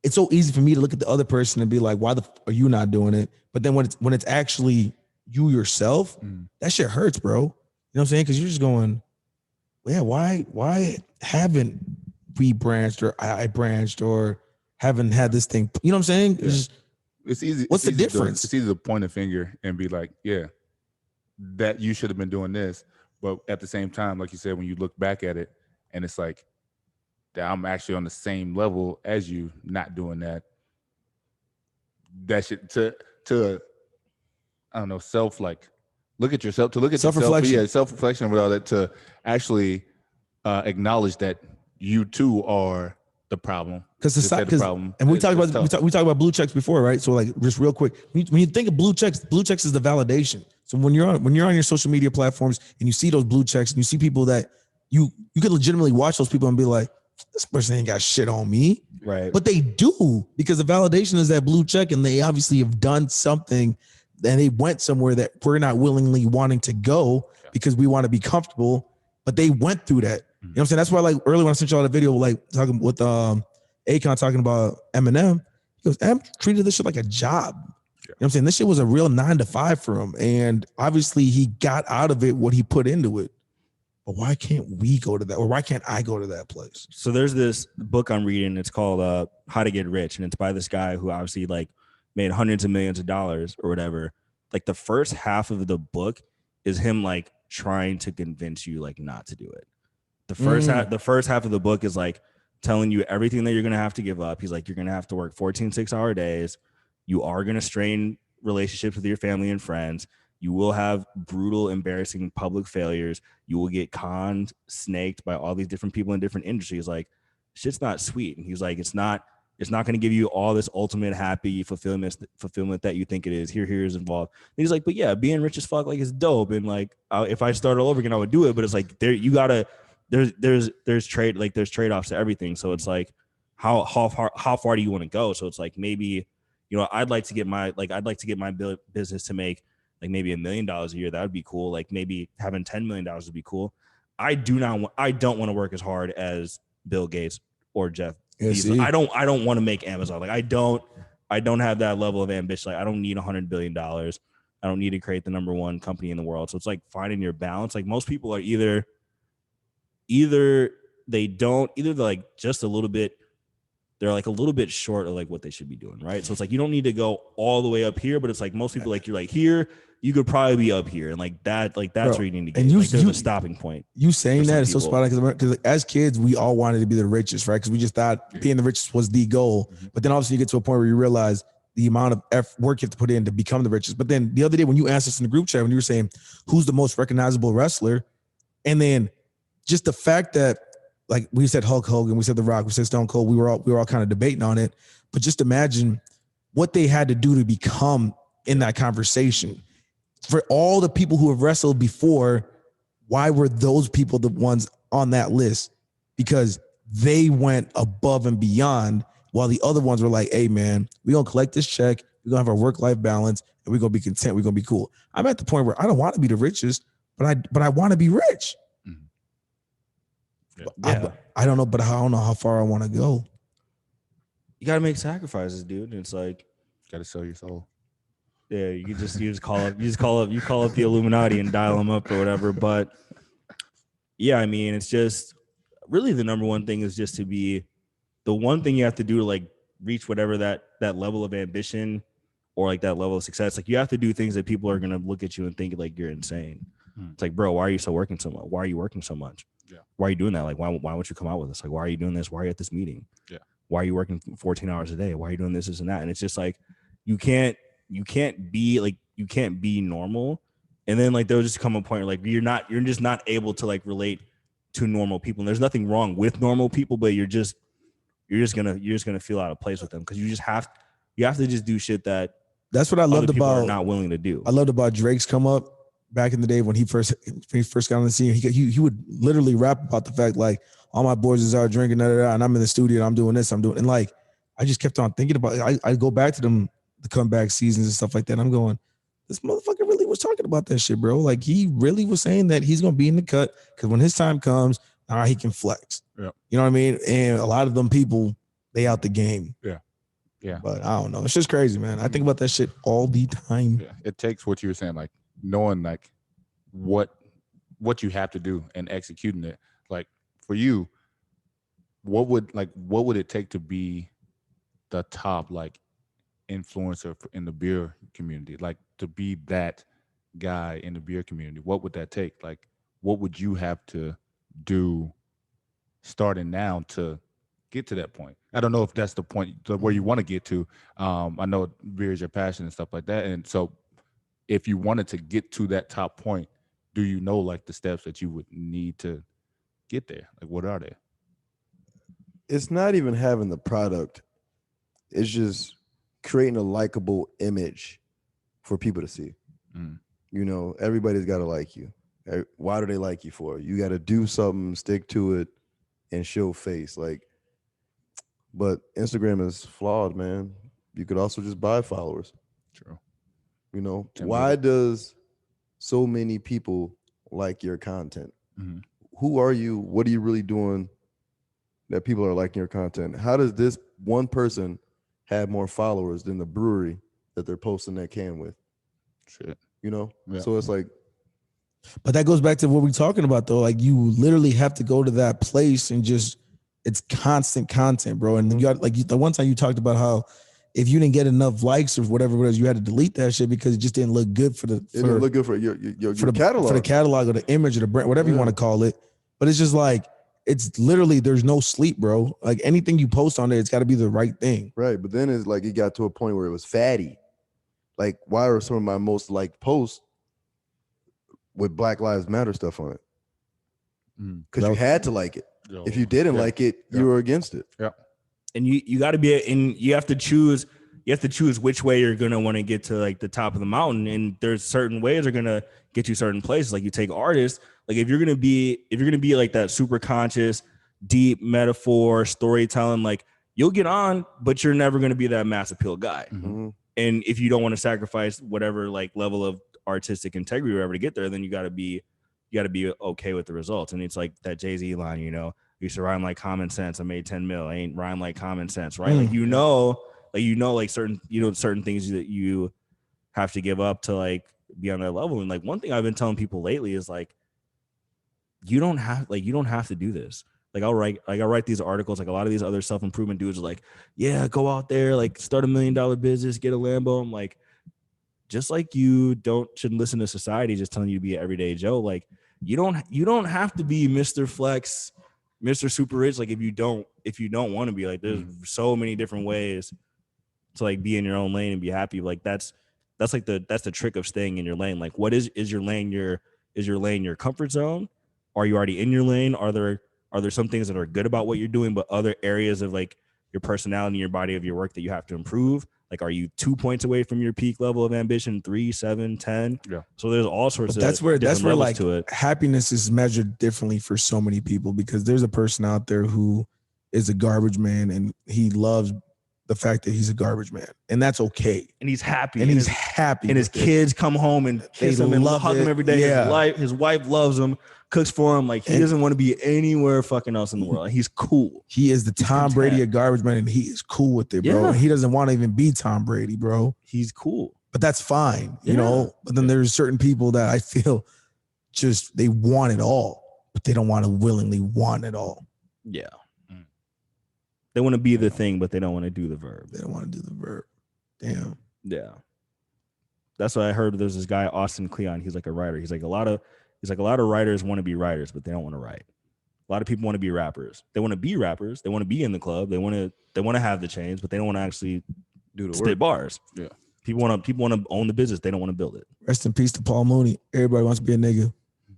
it's so easy for me to look at the other person and be like, why the are you not doing it? But then when it's actually you yourself, that shit hurts, bro. You know what I'm saying? Because you're just going, yeah, why haven't we branched or I branched or haven't had this thing? You know what I'm saying? Yeah. It's easy. What's the difference? It's easy to point a finger and be like, yeah, that you should have been doing this. But at the same time, like you said, when you look back at it and it's like, that I'm actually on the same level as you, not doing that. That shit to I don't know, look at yourself, to look at self-reflection. yourself, self-reflection with all that, to actually acknowledge that you too are the problem. Because and we talked about blue checks before, right? So like just real quick, when you think of blue checks is the validation. So when you're on your social media platforms and you see those blue checks and you see people that you can legitimately watch those people and be like, this person ain't got shit on me. Right. But they do, because the validation is that blue check, and they obviously have done something and they went somewhere that we're not willingly wanting to go because we want to be comfortable, but they went through that. You know what I'm saying? That's why like earlier when I sent y'all the video, like talking with Akon talking about Eminem, he goes, M treated this shit like a job. You know what I'm saying? This shit was a real 9 to 5 for him. And obviously he got out of it what he put into it. But why can't we go to that? Or why can't I go to that place? So there's this book I'm reading. It's called How to Get Rich. And it's by this guy who obviously like made hundreds of millions of dollars or whatever. Like the first half of the book is him like trying to convince you like not to do it. The first half of the book is like telling you everything that you're going to have to give up. He's like, you're going to have to work 14 6-hour days. You are going to strain relationships with your family and friends. You will have brutal, embarrassing public failures. You will get conned, snaked by all these different people in different industries. Like, shit's not sweet. And he's like, it's not going to give you all this ultimate happy fulfillment that you think it is. Here's involved. And he's like, but yeah, being rich as fuck, like, it's dope. And like, if I start all over again, I would do it. But it's like, there's trade-offs to everything. So it's like, how far do you want to go? So it's like, maybe, you know, I'd like to get my business to make like maybe $1 million a year. That would be cool. Like maybe having $10 million would be cool. I don't want to work as hard as Bill Gates or Jeff Bezos. I don't want to make Amazon. Like I don't have that level of ambition. Like I don't need $100 billion. I don't need to create the number one company in the world. So it's like finding your balance. Like most people are either they're like just a little bit, they're like a little bit short of like what they should be doing, right? So it's like you don't need to go all the way up here, but it's like most people, like you're like here, you could probably be up here, and like that's where you need to get. And there's a stopping point. You saying that is so spot on because like, as kids we all wanted to be the richest, right? Because we just thought being the richest was the goal. But then obviously you get to a point where you realize the amount of work you have to put in to become the richest. But then the other day when you asked us in the group chat, when you were saying who's the most recognizable wrestler, and then just the fact that, like we said Hulk Hogan, we said The Rock, we said Stone Cold, we were all kind of debating on it. But just imagine what they had to do to become in that conversation. For all the people who have wrestled before, why were those people the ones on that list? Because they went above and beyond, while the other ones were like, hey man, we're gonna collect this check, we're gonna have our work-life balance, and we're gonna be content, we're gonna be cool. I'm at the point where I don't want to be the richest, but I want to be rich. Yeah. I don't know, but I don't know how far I want to go. You gotta make sacrifices, dude. And it's like, gotta sell your soul. Yeah, you just call up the Illuminati and dial them up or whatever. But yeah, I mean, it's just really the number one thing is just to be the one thing you have to do to like reach whatever that level of ambition or like that level of success. Like you have to do things that people are gonna look at you and think like you're insane. It's like, bro, why are you working so much? Why are you working so much? Yeah. Why are you doing that? Like, why won't you come out with us? Like, why are you doing this? Why are you at this meeting? Yeah. Why are you working 14 hours a day? Why are you doing this and that? And it's just like, you can't be normal. And then like, there'll just come a point where, like, you're just not able to like relate to normal people. And there's nothing wrong with normal people, but you're just gonna feel out of place with them, because you have to just do shit that That's what I loved other people are about. not willing to do. I loved about Drake's come up back in the day when he first got on the scene. He would literally rap about the fact, like, all my boys is out drinking, and I'm in the studio and I'm doing this, and like, I just kept on thinking about it. I go back to the comeback seasons and stuff like that. And I'm going, this motherfucker really was talking about that shit, bro. Like, he really was saying that he's gonna be in the cut, because when his time comes, he can flex. Yeah. You know what I mean? And a lot of them people, they out the game. Yeah. Yeah. But I don't know. It's just crazy, man. I think about that shit all the time. Yeah. It takes what you were saying, like knowing like what you have to do and executing it. Like for you, what would it take to be the top like influencer in the beer community? Like to be that guy in the beer community, what would that take? Like what would you have to do starting now to get to that point? I don't know if that's the point where you want to get to. I know beer is your passion and stuff like that. And so if you wanted to get to that top point, do you know like the steps that you would need to get there? Like what are they? It's not even having the product. It's just creating a likable image for people to see. Mm. You know, everybody's got to like you. Why do they like you for? You got to do something, stick to it, and show face. Like, but Instagram is flawed, man. You could also just buy followers. True. You know, Tim why Wood. does so many people like your content? Mm-hmm. Who are you? What are you really doing that people are liking your content? How does this one person have more followers than the brewery that they're posting that can with? Shit. You know? Yeah. So it's like, But that goes back to what we're talking about, though. Like, you literally have to go to that place and just, it's constant content, bro. And you got, like, the one time you talked about how if you didn't get enough likes or whatever it was, you had to delete that shit because it just didn't look good for the it didn't look good for your catalog. for the catalog or the image or the brand, whatever you want to call it. But it's just like, it's literally, there's no sleep, bro. Like, anything you post on there, it's got to be the right thing. Right. But then it's like it got to a point where it was fatty. Like, why are some of my most liked posts with Black Lives Matter stuff on it? Because you had to like it. If you didn't like it, you were against it. Yeah. And you got to be in. You have to choose. You have to choose which way you're gonna want to get to like the top of the mountain. And there's certain ways that are gonna get you certain places. Like you take artists. Like if you're gonna be like that super conscious, deep metaphor storytelling, like you'll get on, but you're never gonna be that mass appeal guy. Mm-hmm. And if you don't want to sacrifice whatever like level of artistic integrity or whatever to get there, then you got to be okay with the results. And it's like that Jay-Z line, you know, you used to rhyme like common sense. I made 10 mil. I ain't rhyme like common sense, right? Like like certain things that you have to give up to like be on that level. And like one thing I've been telling people lately is like you don't have to do this. Like I'll write these articles. Like a lot of these other self-improvement dudes are like, yeah, go out there, like start $1 million business, get a Lambo. I'm like, just like you shouldn't listen to society just telling you to be an everyday Joe. Like you don't have to be Mr. Flex, Mr. Super Rich. Like if you don't want to be, like there's so many different ways to like be in your own lane and be happy. Like that's the trick of staying in your lane. Like what is your lane? Is your lane your comfort zone? Are you already in your lane? Are there some things that are good about what you're doing, but other areas of like your personality, your body, of your work that you have to improve? Like, are you 2 points away from your peak level of ambition? 3, 7, 10? Yeah. So there's all sorts of that's where like to it. Happiness is measured differently for so many people, because there's a person out there who is a garbage man and he loves the fact that he's a garbage man, and that's okay. And he's happy. And he's happy. And his kids come home and kiss him and hug him every day. Yeah. His wife loves him, cooks for him. Like he doesn't want to be anywhere fucking else in the world. He's cool. He is the Tom Brady of garbage man, and he is cool with it, bro. Yeah. And he doesn't want to even be Tom Brady, bro. He's cool. But that's fine, you know. But then there's certain people that I feel just they want it all, but they don't want to willingly want it all. Yeah. They want to be the thing, but they don't want to do the verb. They don't want to do the verb. Damn. Yeah. That's what I heard. There's this guy, Austin Kleon. He's like a writer. He's like a lot of he's like, a lot of writers want to be writers, but they don't want to write. A lot of people want to be rappers. They want to be rappers. They want to be in the club. They want to have the chains, but they don't want to actually Do the spit work. bars. Yeah. People want to own the business. They don't want to build it. Rest in peace to Paul Mooney. Everybody wants to be a nigga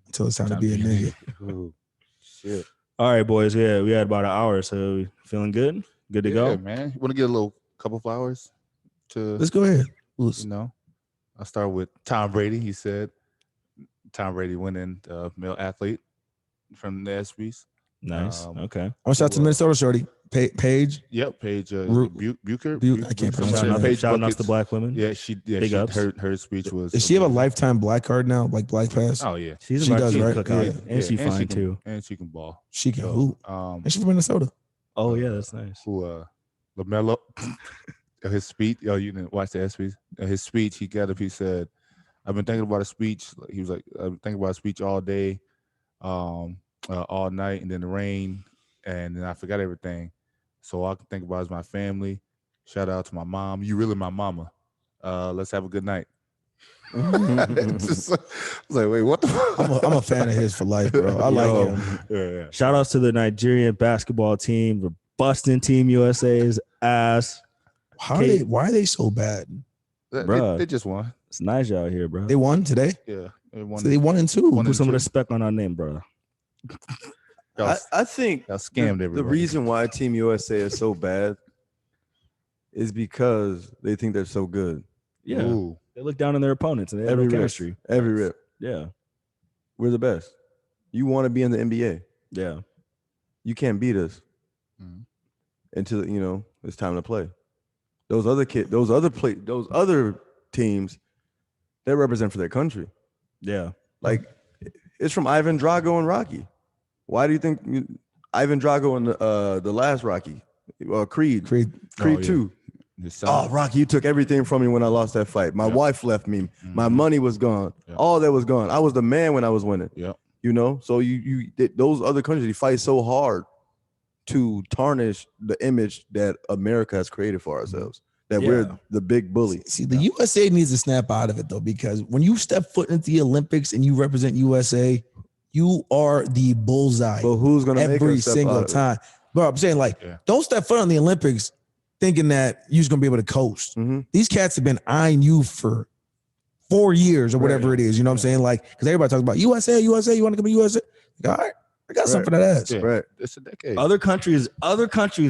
until it's time to be a nigga. Ooh, shit. All right, boys. Yeah, we had about an hour, so feeling good. Good to go. man. You want to get a little couple flowers to Let's go ahead. you know? I'll start with Tom Brady. He said Tom Brady winning male athlete from the ESPYs. Nice. Okay. I'm gonna shout out to Minnesota shorty. Paige. Yep, Paige I Bucher. can't pronounce Shouting her out, name. shouting out to black women. Yeah, she Big ups. her speech was. Does she have a lifetime black card now, like Black Pass? Oh yeah, She's She about does, to right? cook out, Yeah. and she fine can, too. and she can ball. She can hoop. And she's from Minnesota. Oh yeah, that's nice. Who LaMelo his speech. Oh, you didn't watch the ESPYs? His speech. He got up. He said, "I've been thinking about a speech." He was like, "I've been thinking about a speech all day, all night, and then the rain, and then I forgot everything. So all I can think about is my family. Shout out to my mom. You really my mama. Let's have a good night." Just, I was like, wait, what the fuck? I'm a fan of his for life, bro. I like Yo. him. Yeah. Shout outs to the Nigerian basketball team for busting Team USA's ass. Why are they so bad? Bruh. They just won. It's nice out here, bro. They won today. Yeah. They won. So they won in two. Won Put some of two. the respect on our name, bro. I think Y'all scammed the everybody. reason why Team USA is so bad is because they think they're so good. Yeah. Ooh. They look down on their opponents and they have Every no rip. chemistry. Every rip. Yeah. We're the best. You want to be in the NBA. Yeah. You can't beat us Mhm. until it's time to play. Those other teams, they represent for their country. Yeah. Like it's from Ivan Drago and Rocky. Why do you think Ivan Drago and the last Rocky, Creed Creed. Oh, yeah. 2? His son. Oh, Rocky, you took everything from me when I lost that fight. My Yeah. wife left me. My Mhm. money was gone. Yeah. All that was gone. I was the man when I was winning. Yeah. So those other countries, they fight so hard to tarnish the image that America has created for ourselves. That Yeah. we're the big bully. See, the USA needs to snap out of it though, because when you step foot into the Olympics and you represent USA, you are the bullseye But who's gonna make every us step single out of it? time. Bro, I'm saying Yeah. don't step foot on the Olympics thinking that you're just gonna be able to coast. Mhm. These cats have been eyeing you for 4 years or whatever it is. You know what I'm saying? Like, because everybody talks about USA, you want to come to USA? Like, all right, I got something for that ass. Yeah. Right. It's a decade. Other countries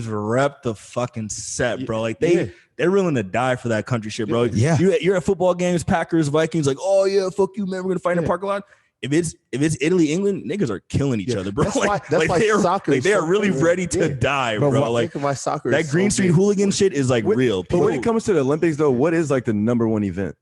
rep the fucking set, bro. Like they're willing to die for that country shit, bro. Yeah. You're at football games, Packers, Vikings, like, oh yeah, fuck you, man. We're gonna fight in the parking lot. If it's Italy, England, niggas are killing each other, bro. That's why they are, soccer like, is they are so really big. ready to Yeah. die, Bro, bro. why- Like Think of why soccer that is Green so Street big. hooligan shit is like real. But when People- it comes to the Olympics, though, what is like the number one event?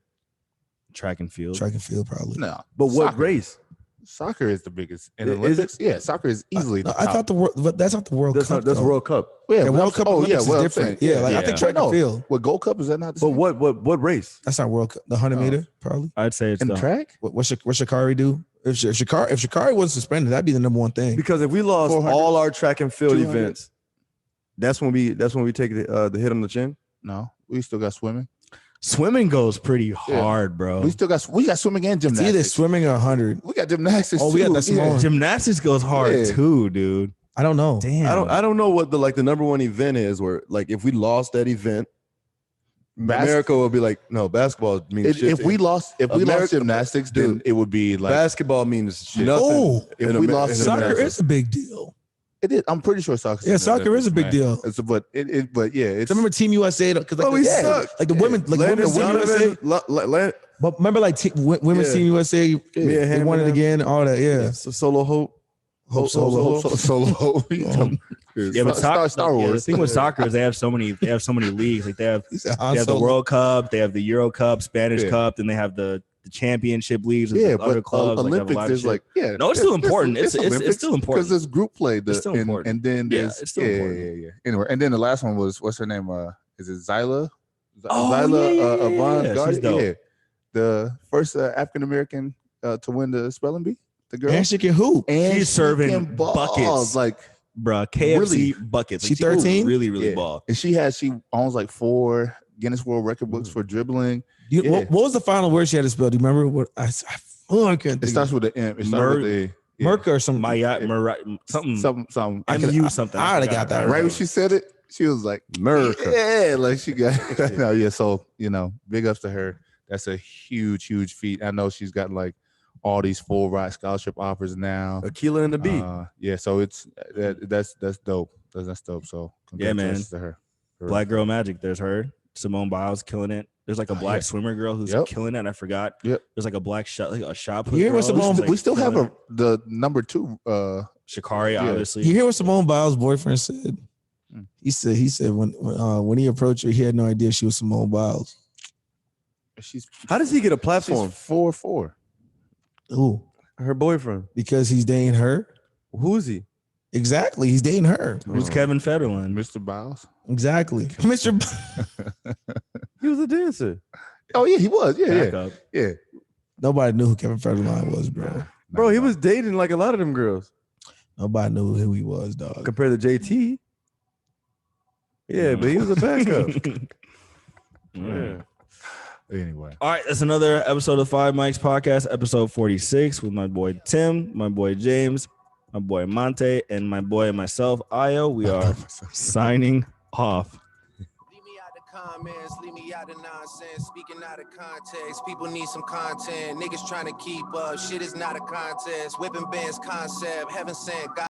track and field. Track and field, probably. No. But what Soccer. race? Soccer is the biggest. In Is the it? Olympics, yeah, soccer is easily No, the I top. thought the world, but that's not the World That's Cup. that's though. World Cup. Yeah, The World Cup Olympics is what I'm different. saying. Yeah, like I Yeah. think track No. and field. What Gold Cup is that not the But same? what race? That's not World Cup. The 100 meter, probably. I'd say it's in the track? What Shakari do? If Shakari wasn't suspended, that'd be the number one thing. Because if we lost 400, all our track and field 200. events, that's when we take the hit on the chin. No, we still got swimming. swimming goes pretty hard, bro. We got swimming and It's either gymnastics. swimming or 100. We got gymnastics. Oh, we got too. that Simone. Gymnastics goes hard Yeah. too, dude. I don't know. Damn. I don't know what the number one event is. Where like if we lost that event, Bas- America would be like, no, basketball means shit. If we lost America- gymnastics, then Dude, it would be like basketball means Shit. nothing. Oh, if in we Amer- lost in soccer America. is a big deal. it is. I'm pretty sure soccer. Yeah, soccer is a big deal. It's, but it's I remember Team USA because like, Oh, we yeah, suck. like the women, like the Landon women's Team USA. Donovan, But remember, like women's Yeah. Team USA, Mia they won it Hamm. again. All that, yeah. Solo Hope Solo. solo. Yeah, but Star yeah, the Wars. thing with soccer is they have so many leagues. Like they have He said Han the Solo. World Cup, they have the Euro Cup, Spanish Yeah. Cup, then they have the championship leagues with Yeah, the other but clubs. Like, they have a Olympics lot of is shit. like No, it's still important. It's still important. because there's group play. It's still important. And then Yeah, there's it's still important. yeah. Anyway, and then the last one was what's her name? Is it Zyla? Oh, Zyla yeah, Avant yeah, Garde? she's dope. Yeah, the first African American to win the spelling bee. The girl. And she can hoop. And She's she serving can ball. buckets. Like, Bruh, KFC Really? buckets. She Like, can 13? Really yeah. ball. And she owns like 4 Guinness World Record books for dribbling. You, Yeah. what was the final word she had to spell? Do you remember what I Oh, I can't It think. starts with the M. It starts with the Merc or something. Something. something. MU something. I already got that Right when she said it, she was like, America. yeah, like she got no, yeah. So, big ups to her. That's a huge, huge feat. I know she's got like all these full ride scholarship offers now. Aquila and the Bee. Yeah, so it's that's dope. That's dope. So Yeah, man. congratulations to her. Black Girl Magic. There's her. Simone Biles killing it. There's like a black swimmer girl who's killing it. And I forgot. Yep. There's like a black shot, like a shot put. You hear what Simone? We still have the number 2. Sha'Carri, obviously. You hear what Simone Biles' boyfriend said? He said when he approached her, he had no idea she was Simone Biles. How does he get a platform? 4'4". Who? Her boyfriend. Because he's dating her. Who is he? Exactly, he's dating her. Who's Kevin Federline? Mr. Biles. Exactly, Mr. He was a dancer. Oh yeah, he was. Back up. Yeah. Nobody knew who Kevin Federline was, bro. Bro, he was dating like a lot of them girls. Nobody knew who he was, dog. Compared to JT. Yeah, but he was a backup. Yeah. Anyway. All right, that's another episode of Five Mics Podcast, episode 46, with my boy Tim, my boy James, my boy Monte, and my boy and myself, Ayo. We are signing off. Leave me out the comments, leave me out of nonsense, speaking out of context. People need some content. Niggas trying to keep up. Shit is not a contest. Whipping bands concept. Heaven sent. God